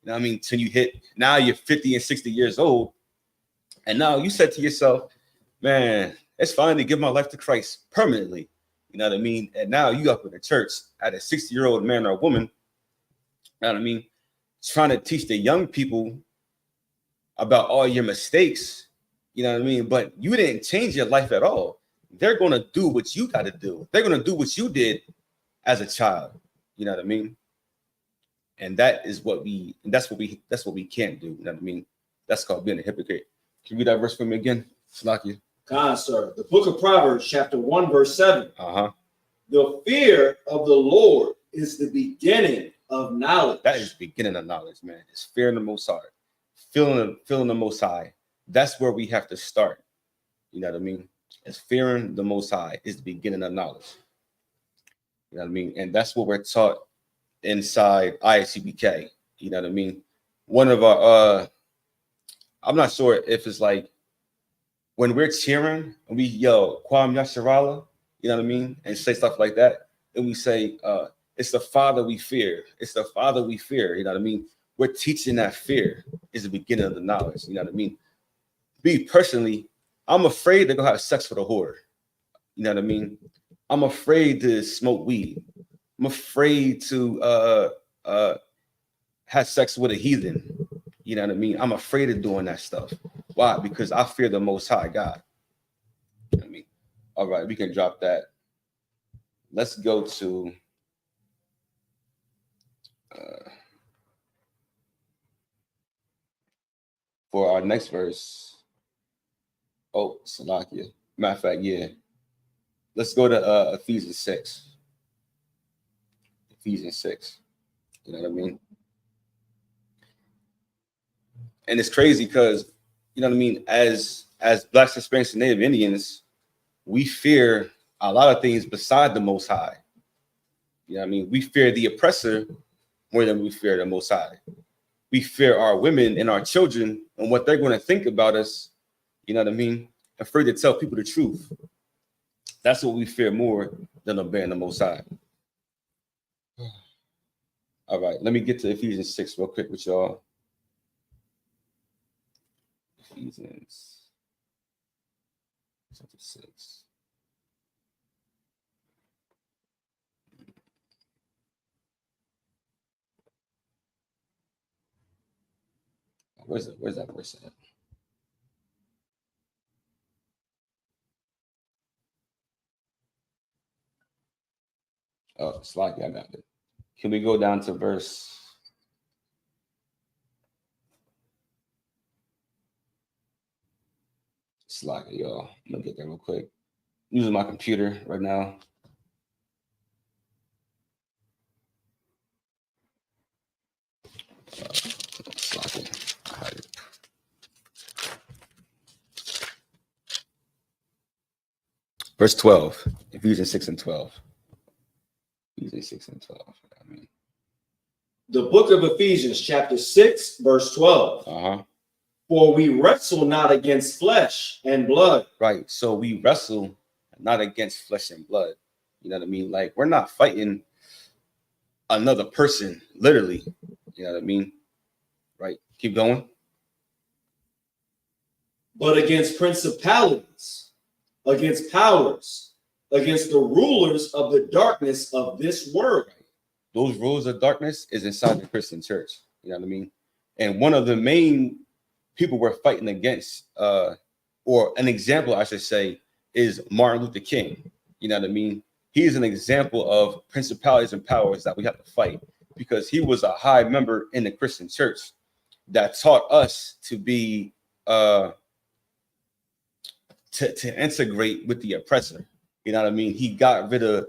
Speaker 3: You know what I mean? Till you now you're 50 and 60 years old. And now you said to yourself, man, it's fine to give my life to Christ permanently. You know what I mean? And now you up in the church at a 60-year-old man or woman, you know what I mean, trying to teach the young people about all your mistakes, you know what I mean? But you didn't change your life at all. They're going to do what you got to do. They're going to do what you did as a child, you know what I mean? And that's what we can't do, you know what I mean? That's called being a hypocrite. Can you read that verse for me again? Salakia.
Speaker 2: Khan, sir. The book of Proverbs, chapter 1, verse 7.
Speaker 3: The
Speaker 2: fear of the Lord is the beginning of knowledge.
Speaker 3: That is the beginning of knowledge, man. It's fearing the Most High, feeling the Most High. That's where we have to start. You know what I mean? It's fearing the Most High is the beginning of knowledge. You know what I mean? And that's what we're taught inside ISCBK. You know what I mean? One of our, I'm not sure if it's like when we're cheering and we yell Kwam Yasharala, you know what I mean? And say stuff like that. And we say, it's the Father we fear. It's the Father we fear. You know what I mean? We're teaching that fear is the beginning of the knowledge. You know what I mean? Me personally, I'm afraid to go have sex with a whore. You know what I mean? I'm afraid to smoke weed. I'm afraid to have sex with a heathen. You know what I mean? I'm afraid of doing that stuff. Why? Because I fear the Most High God. You know what I mean? All right, we can drop that. Let's go to for our next verse. Oh, Salakia. Matter of fact, yeah. Let's go to Ephesians 6. Ephesians 6. You know what I mean? And it's crazy because, you know what I mean, as Blacks, Hispanics, and Native Indians, we fear a lot of things beside the Most High. You know what I mean? We fear the oppressor more than we fear the Most High. We fear our women and our children and what they're going to think about us. You know what I mean? Afraid to tell people the truth. That's what we fear more than obeying the Most High. All right, let me get to Ephesians 6 real quick with y'all. Ephesians 6. Where's that verse at? Oh, it's like I got it. Can we go down to verse? It's like y'all. I'm gonna get there real quick. I'm using my computer right now. Verse 12, Ephesians 6 and 12. Ephesians 6 and 12. I mean,
Speaker 2: the book of Ephesians, chapter 6, verse 12. For we wrestle not against flesh and blood.
Speaker 3: Right. So we wrestle not against flesh and blood. You know what I mean? Like, we're not fighting another person, literally. You know what I mean? Right. Keep going.
Speaker 2: But against principalities, against powers, against the rulers of the darkness of this world.
Speaker 3: Those rulers of darkness is inside the Christian church. You know what I mean? And one of the main people we're fighting against, or an example, I should say, is Martin Luther King. You know what I mean? He's an example of principalities and powers that we have to fight because he was a high member in the Christian church that taught us to be to integrate with the oppressor. You know what I mean? He got rid of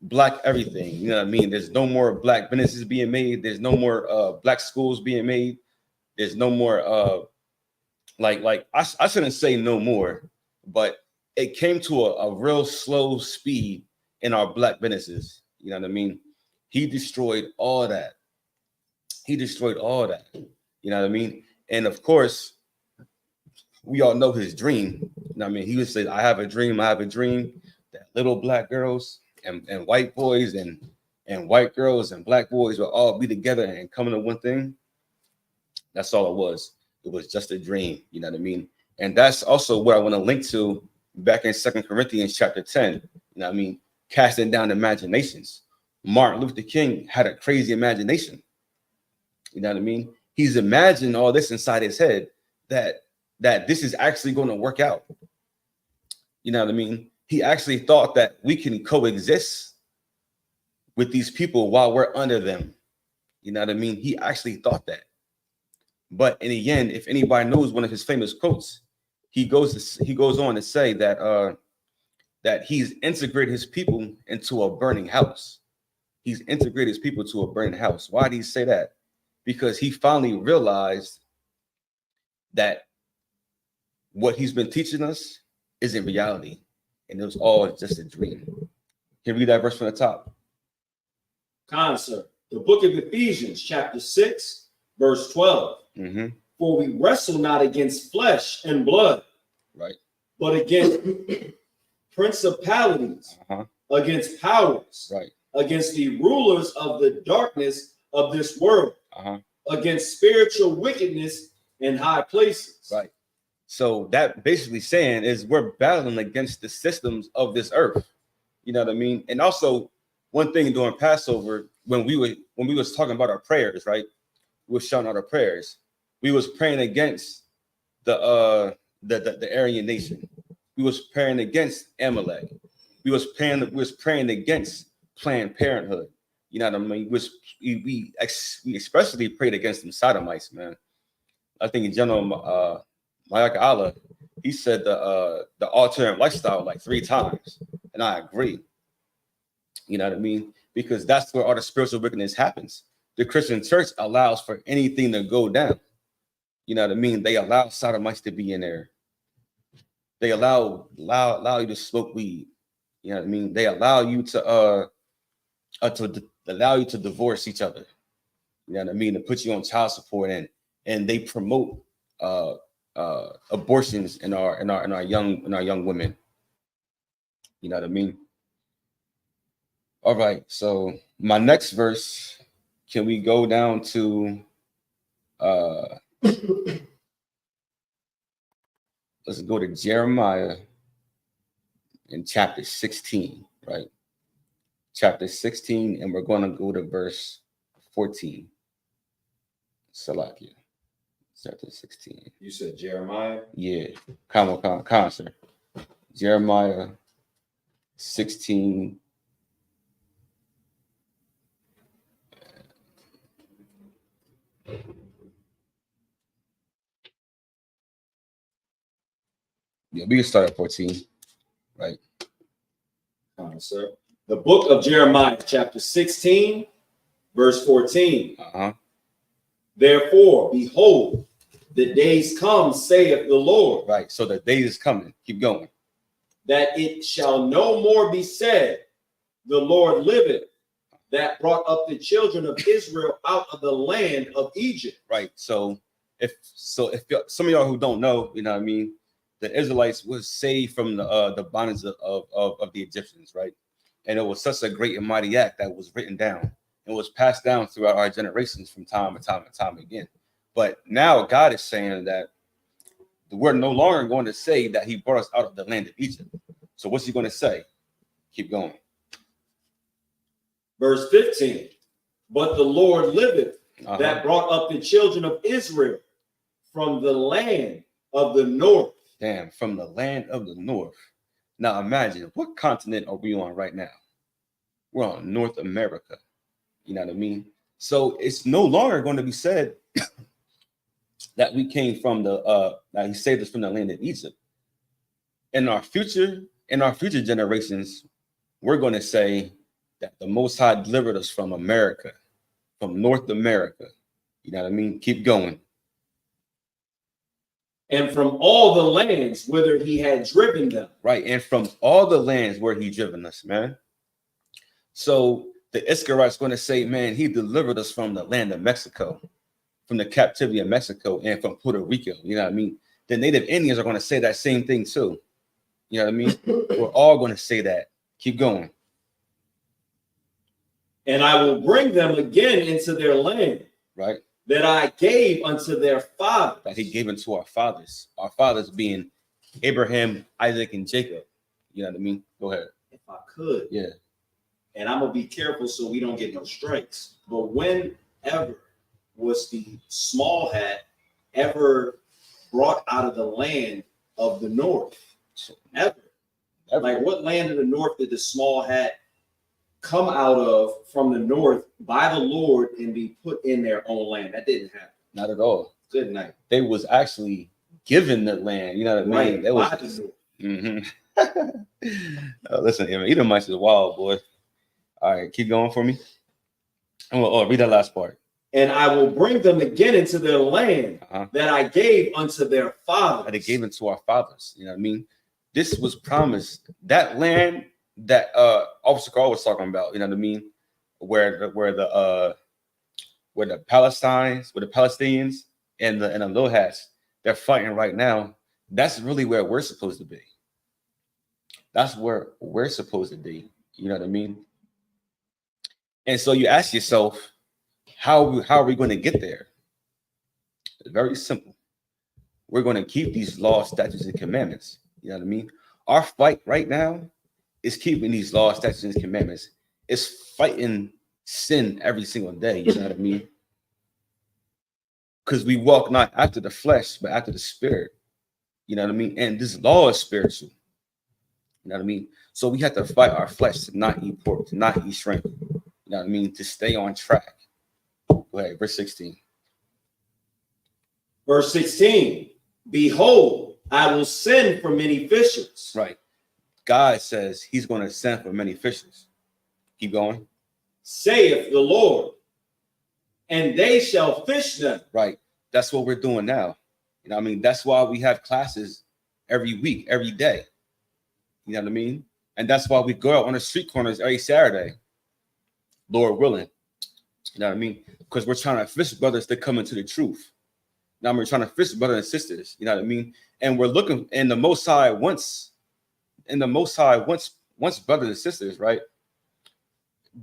Speaker 3: black everything. You know what I mean? There's no more black businesses being made. There's no more black schools being made. There's no more I shouldn't say no more, but it came to a real slow speed in our black businesses. You know what I mean? He destroyed all that. You know what I mean? And of course, we all know his dream. You know what I mean? He would say, I have a dream that little black girls and white boys and white girls and black boys will all be together and come into one thing. That's all it was. It was just a dream. You know what I mean? And that's also what I want to link to back in 2 Corinthians chapter 10. You know what I mean? casting down imaginations. Martin Luther King had a crazy imagination. You know what I mean? He's imagined all this inside his head that this is actually going to work out. You know what I mean? He actually thought that we can coexist with these people while we're under them. You know what I mean? He actually thought that. But in the end, if anybody knows one of his famous quotes, he goes on to say that that he's integrated his people into a burning house. He's integrated his people to a burning house. Why did he say that? Because he finally realized that what he's been teaching us isn't reality, and it was all just a dream. Can you read that verse from the top?
Speaker 2: Sir. The book of Ephesians, chapter 6, verse 12.
Speaker 3: Mm-hmm.
Speaker 2: For we wrestle not against flesh and blood,
Speaker 3: Right.
Speaker 2: but against principalities, against powers,
Speaker 3: Right.
Speaker 2: against the rulers of the darkness of this world, against spiritual wickedness in high places.
Speaker 3: Right. So that basically saying is we're battling against the systems of this earth. You know what I mean? And also one thing during Passover, when we was talking about our prayers, right? We were shouting out our prayers. We was praying against the Aryan nation. We was praying against Amalek. We was praying against Planned Parenthood. You know what I mean? We especially prayed against them sodomites, man. I think in general, Malak Allah, he said the alternate lifestyle like 3 times, and I agree. You know what I mean? Because that's where all the spiritual wickedness happens. The Christian church allows for anything to go down. You know what I mean? They allow sodomites to be in there. They allow you to smoke weed. You know what I mean? They allow you to allow you to divorce each other. You know what I mean? To put you on child support, and they promote abortions in our young women. You know what I mean? All right. So my next verse, can we go down to let's go to Jeremiah in chapter 16, right? Chapter 16, and we're going to go to verse 14. Salakia. Chapter 16.
Speaker 2: You said Jeremiah?
Speaker 3: Yeah. Come on, sir. Jeremiah 16. Yeah, we can start at 14, right?
Speaker 2: Sir. The book of Jeremiah, chapter 16, verse 14. Therefore, behold, the days come, saith the Lord.
Speaker 3: Right. So the day is coming. Keep going.
Speaker 2: That it shall no more be said, the Lord liveth, that brought up the children of Israel out of the land of Egypt.
Speaker 3: Right. So if some of y'all who don't know, you know what I mean, the Israelites was saved from the bondage of the Egyptians, right? And it was such a great and mighty act that was written down and was passed down throughout our generations from time and time again. But now God is saying that we're no longer going to say that he brought us out of the land of Egypt. So what's he going to say? Keep going.
Speaker 2: Verse 15. But the Lord liveth, that brought up the children of Israel from the land of the north.
Speaker 3: Damn, from the land of the north. Now imagine, what continent are we on right now? We're on North America. You know what I mean? So it's no longer going to be said that we came from that he saved us from the land of Egypt. In our future generations, we're going to say that the Most High delivered us from America, from North America. You know what I mean? Keep going.
Speaker 2: And from all the lands whither he had driven them.
Speaker 3: Right. And from all the lands where he driven us, man. So the Israelites going to say, man, he delivered us from the land of Mexico, from the captivity of Mexico, and from Puerto Rico. You know what I mean? The native Indians are going to say that same thing too. You know what I mean? We're all going to say that. Keep going.
Speaker 2: And I will bring them again into their land.
Speaker 3: Right.
Speaker 2: That I gave unto their fathers.
Speaker 3: That he gave unto our fathers. Our fathers being Abraham, Isaac, and Jacob. You know what I mean? Go ahead.
Speaker 2: If I could.
Speaker 3: Yeah.
Speaker 2: and I'm gonna be careful so we don't get no strikes. But whenever was the small hat ever brought out of the land of the north? Ever? Like, what land of the north did the small hat come out of from the north by the Lord and be put in their own land? That didn't happen.
Speaker 3: Not at all.
Speaker 2: Good night.
Speaker 3: They was actually given the land. You know what I mean?
Speaker 2: Right.
Speaker 3: That was.
Speaker 2: By the north.
Speaker 3: Listen, Edomites is wild, boy. All right, keep going for me. Read that last part.
Speaker 2: And I will bring them again into their land that I gave unto their fathers.
Speaker 3: That they gave it to our fathers. You know what I mean? This was promised. That land that Officer Carl was talking about. You know what I mean? Where the Palestinians and the little hats, they're fighting right now. That's really where we're supposed to be. That's where we're supposed to be. You know what I mean? And so you ask yourself, how are we going to get there? It's very simple. We're going to keep these laws, statutes, and commandments. You know what I mean? Our fight right now is keeping these laws, statutes, and commandments. It's fighting sin every single day. You know what I mean? Because we walk not after the flesh, but after the spirit. You know what I mean? And this law is spiritual. You know what I mean? So we have to fight our flesh to not eat pork, to not eat shrimp. You know what I mean? To stay on track. Go ahead, verse 16.
Speaker 2: Verse 16. Behold, I will send for many fishers.
Speaker 3: Right. God says he's going to send for many fishers. Keep going.
Speaker 2: Saith the Lord, and they shall fish them.
Speaker 3: Right. That's what we're doing now. You know what I mean? That's why we have classes every week, every day. You know what I mean? And that's why we go out on the street corners every Saturday, Lord willing. You know what I mean? Because we're trying to fish brothers to come into the truth. Now we're trying to fish brothers and sisters. You know what I mean? And we're looking, and the Most High wants brothers and sisters, right,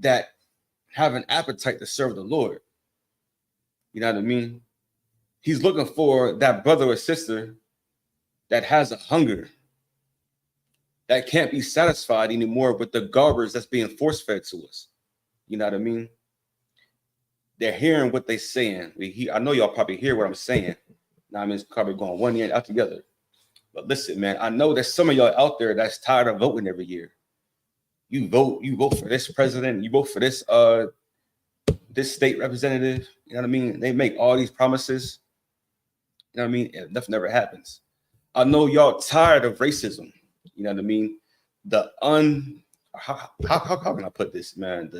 Speaker 3: that have an appetite to serve the Lord. You know what I mean? He's looking for that brother or sister that has a hunger that can't be satisfied anymore with the garbage that's being force-fed to us. You know what I mean? They're hearing what they're saying. I know y'all probably hear what I'm saying. Now I mean, it's probably going one ear out together. But listen, man, I know there's some of y'all out there that's tired of voting every year. You vote for this president, you vote for this this state representative. You know what I mean? They make all these promises. You know what I mean? And nothing ever happens. I know y'all tired of racism. You know what I mean? How can I put this, man?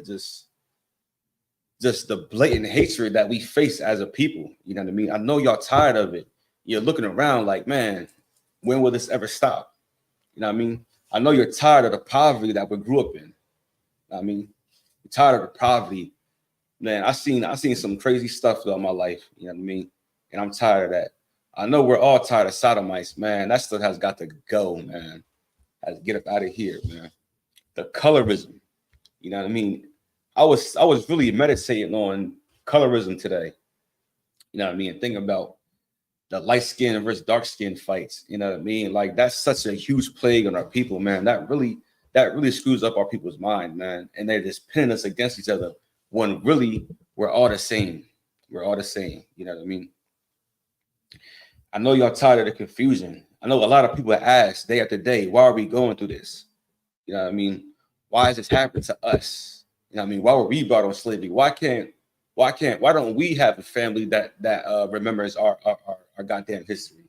Speaker 3: Just the blatant hatred that we face as a people. You know what I mean? I know y'all tired of it. You're looking around like, man, when will this ever stop? You know what I mean? I know you're tired of the poverty that we grew up in. You know what I mean? You're tired of the poverty. Man, I seen some crazy stuff throughout my life. You know what I mean? And I'm tired of that. I know we're all tired of sodomites, man. That stuff has got to go, man. Has to get up out of here, man. The colorism. You know what I mean? I was really meditating on colorism today. You know what I mean? Thinking about the light skin versus dark skin fights. You know what I mean? Like, that's such a huge plague on our people, man. That really screws up our people's mind, man. And they're just pinning us against each other when really we're all the same. We're all the same. You know what I mean? I know y'all tired of the confusion. I know a lot of people ask day after day, why are we going through this? You know what I mean? Why is this happening to us? You know what I mean? Why were we brought on slavery? Why don't we have a family that remembers our goddamn history?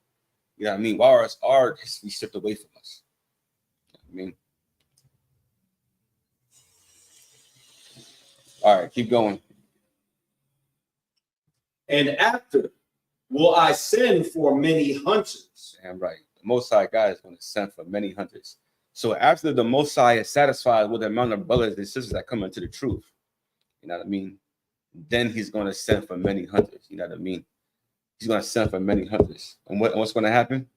Speaker 3: You know what I mean? Why is our history stripped away from us? You know what I mean? All right, keep going.
Speaker 2: And after will I send for many hunters.
Speaker 3: Damn right. The Most High God is going to send for many hunters. So after the Most High is satisfied with the amount of brothers and sisters that come into the truth, you know what I mean? Then he's going to send for many hunters. You know what I mean? He's going to send for many hunters. And what's going to happen?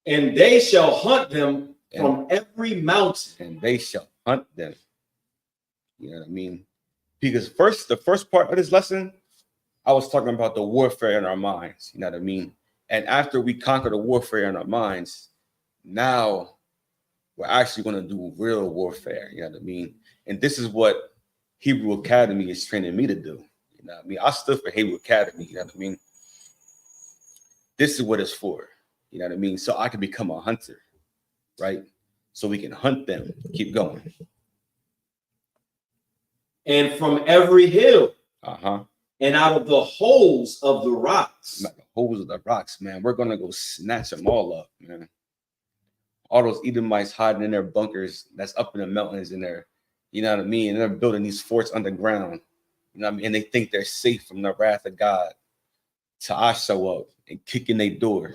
Speaker 2: And they shall hunt them from every mountain.
Speaker 3: And they shall hunt them. You know what I mean? Because the first part of this lesson, I was talking about the warfare in our minds. You know what I mean? And after we conquer the warfare in our minds, now we're actually going to do real warfare. You know what I mean? And this is what Hebrew Academy is training me to do. You know what I mean? I stood for Hebrew Academy. You know what I mean? This is what it's for. You know what I mean? So I can become a hunter, right? So we can hunt them. Keep going.
Speaker 2: And from every hill
Speaker 3: Uh-huh.
Speaker 2: and out of the holes of the rocks.
Speaker 3: The holes of the rocks, man. We're going to go snatch them all up, man. All those Edomites hiding in their bunkers that's up in the mountains in there. You know what I mean? And they're building these forts underground. You know what I mean? And they think they're safe from the wrath of God. So I show up and kick in their door.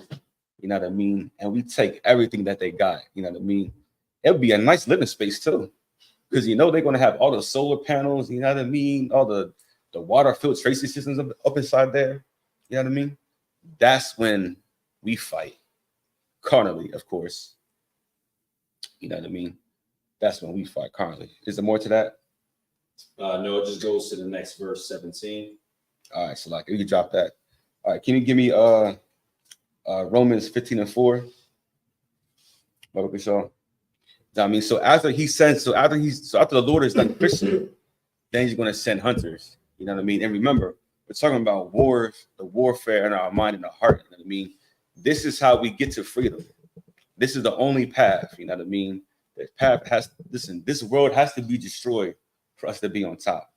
Speaker 3: You know what I mean? And we take everything that they got. You know what I mean? It'll be a nice living space too. Because you know they're going to have all the solar panels, you know what I mean? All the water filtration systems up inside there. You know what I mean? That's when we fight. Carnally, of course. You know what I mean? That's when we fight carnally. Is there more to that?
Speaker 2: No, it just goes to the next verse, 17.
Speaker 3: All right, so like you can drop that. All right, can you give me Romans 15:4? Brother Shaw. I mean, so after the Lord is like Christian, then he's going to send hunters. You know what I mean? And remember, we're talking about wars, the warfare in our mind and our heart. You know what I mean? This is how we get to freedom. This is the only path. You know what I mean? The path has, listen, this world has to be destroyed for us to be on top.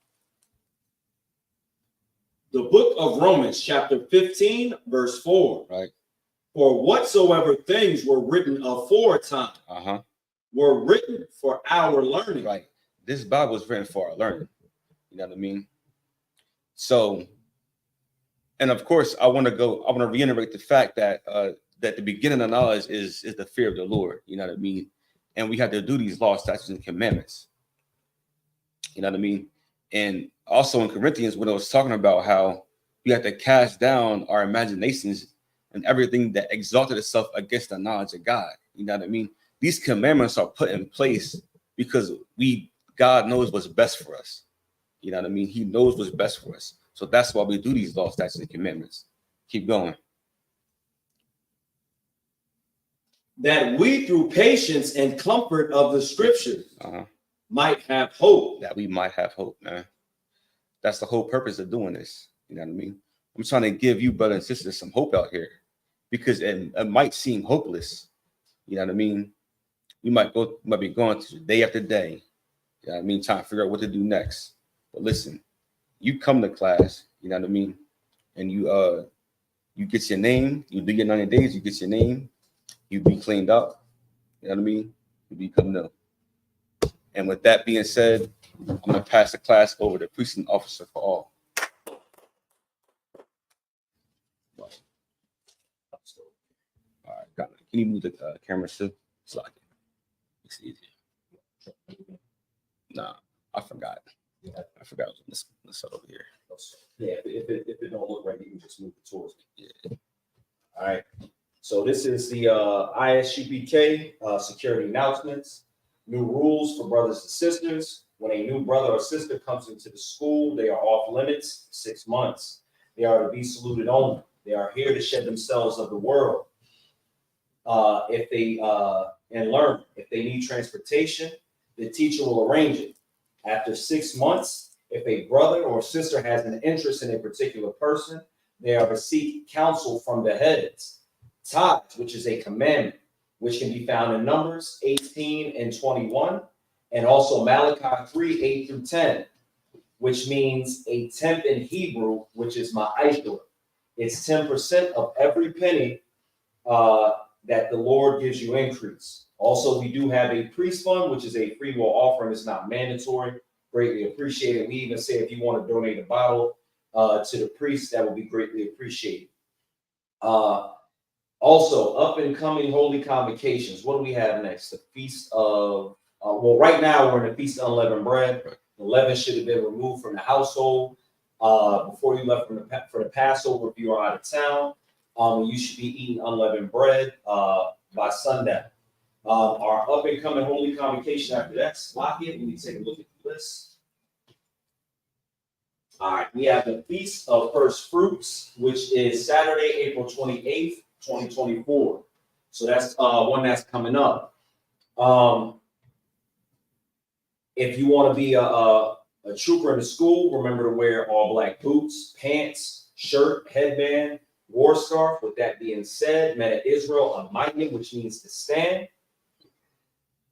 Speaker 2: The book of Romans, chapter 15, verse 4.
Speaker 3: Right.
Speaker 2: For whatsoever things were written aforetime were written for our learning.
Speaker 3: Right. This Bible is written for our learning. You know what I mean? So, and of course, I want to reiterate the fact that that the beginning of knowledge is the fear of the Lord. You know what I mean? And we have to do these laws, statutes, and commandments. You know what I mean? And also in Corinthians, when I was talking about how we have to cast down our imaginations and everything that exalted itself against the knowledge of God. You know what I mean? These commandments are put in place because God knows what's best for us. You know what I mean? He knows what's best for us. So that's why we do these laws, statutes, and commandments. Keep going.
Speaker 2: That we, through patience and comfort of the scriptures, might have hope.
Speaker 3: That we might have hope, man. That's the whole purpose of doing this. You know what I mean? I'm trying to give you, brothers and sisters, some hope out here because it might seem hopeless. You know what I mean? We might be going through day after day. You know what I mean? Trying to figure out what to do next. But listen, you come to class, you know what I mean? And you get your name, you do your 90 days, you get your name, you be cleaned up, you know what I mean? You become new. And with that being said, I'm gonna pass the class over to precinct officer for all. All right, got it. Can you move the camera still? It's like it's easier. Nah, I forgot. I forgot this over here.
Speaker 2: Yeah, if it don't look right, you can just move it towards me. Yeah. All right. So this is the ISGPK security announcements. New rules for brothers and sisters. When a new brother or sister comes into the school, they are off limits 6 months. They are to be saluted only. They are here to shed themselves of the world. If they and learn. If they need transportation, the teacher will arrange it. After 6 months, if a brother or sister has an interest in a particular person, they are to seek counsel from the heads. Tithes, which is a commandment, which can be found in Numbers 18 and 21, and also Malachi 3, 8 through 10, which means a tenth in Hebrew, which is ma'ashur. It's 10% of every penny that the Lord gives you increase. Also, we do have a priest fund, which is a free will offering. It's not mandatory. Greatly appreciated. We even say if you want to donate a bottle to the priest, that will be greatly appreciated. Also, up and coming holy convocations. What do we have next? The feast of, well, right now we're in the feast of unleavened bread. The leaven should have been removed from the household before you left for the Passover. If you are out of town, you should be eating unleavened bread by sundown. Our up and coming holy convocation after that, lock it. We need to take a look at the list. All right, we have the Feast of First Fruits, which is Saturday, April 28th, 2024. So that's one that's coming up. If you want to be a trooper in the school, remember to wear all black boots, pants, shirt, headband, war scarf. With that being said, men of Israel, Amayim, which means to stand.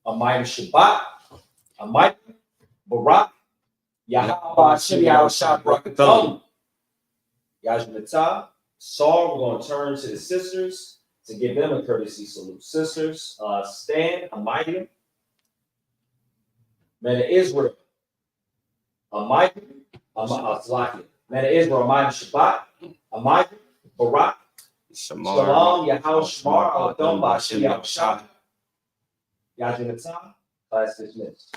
Speaker 2: Amayim Shabbat, Amayim Barak, Yahweh Hashem Yahushua Barakatum. Yajnatah. Saul, we're going to turn to the sisters to give them a courtesy salute. Sisters, stand, Amayim. Men of Israel, Amayim, Men of Israel, Amayim Shabbat, Amayim Barak, Shalom, Yahweh Shemar, Adon, Ba'ashem Yahushua. Yajnatah, class dismissed.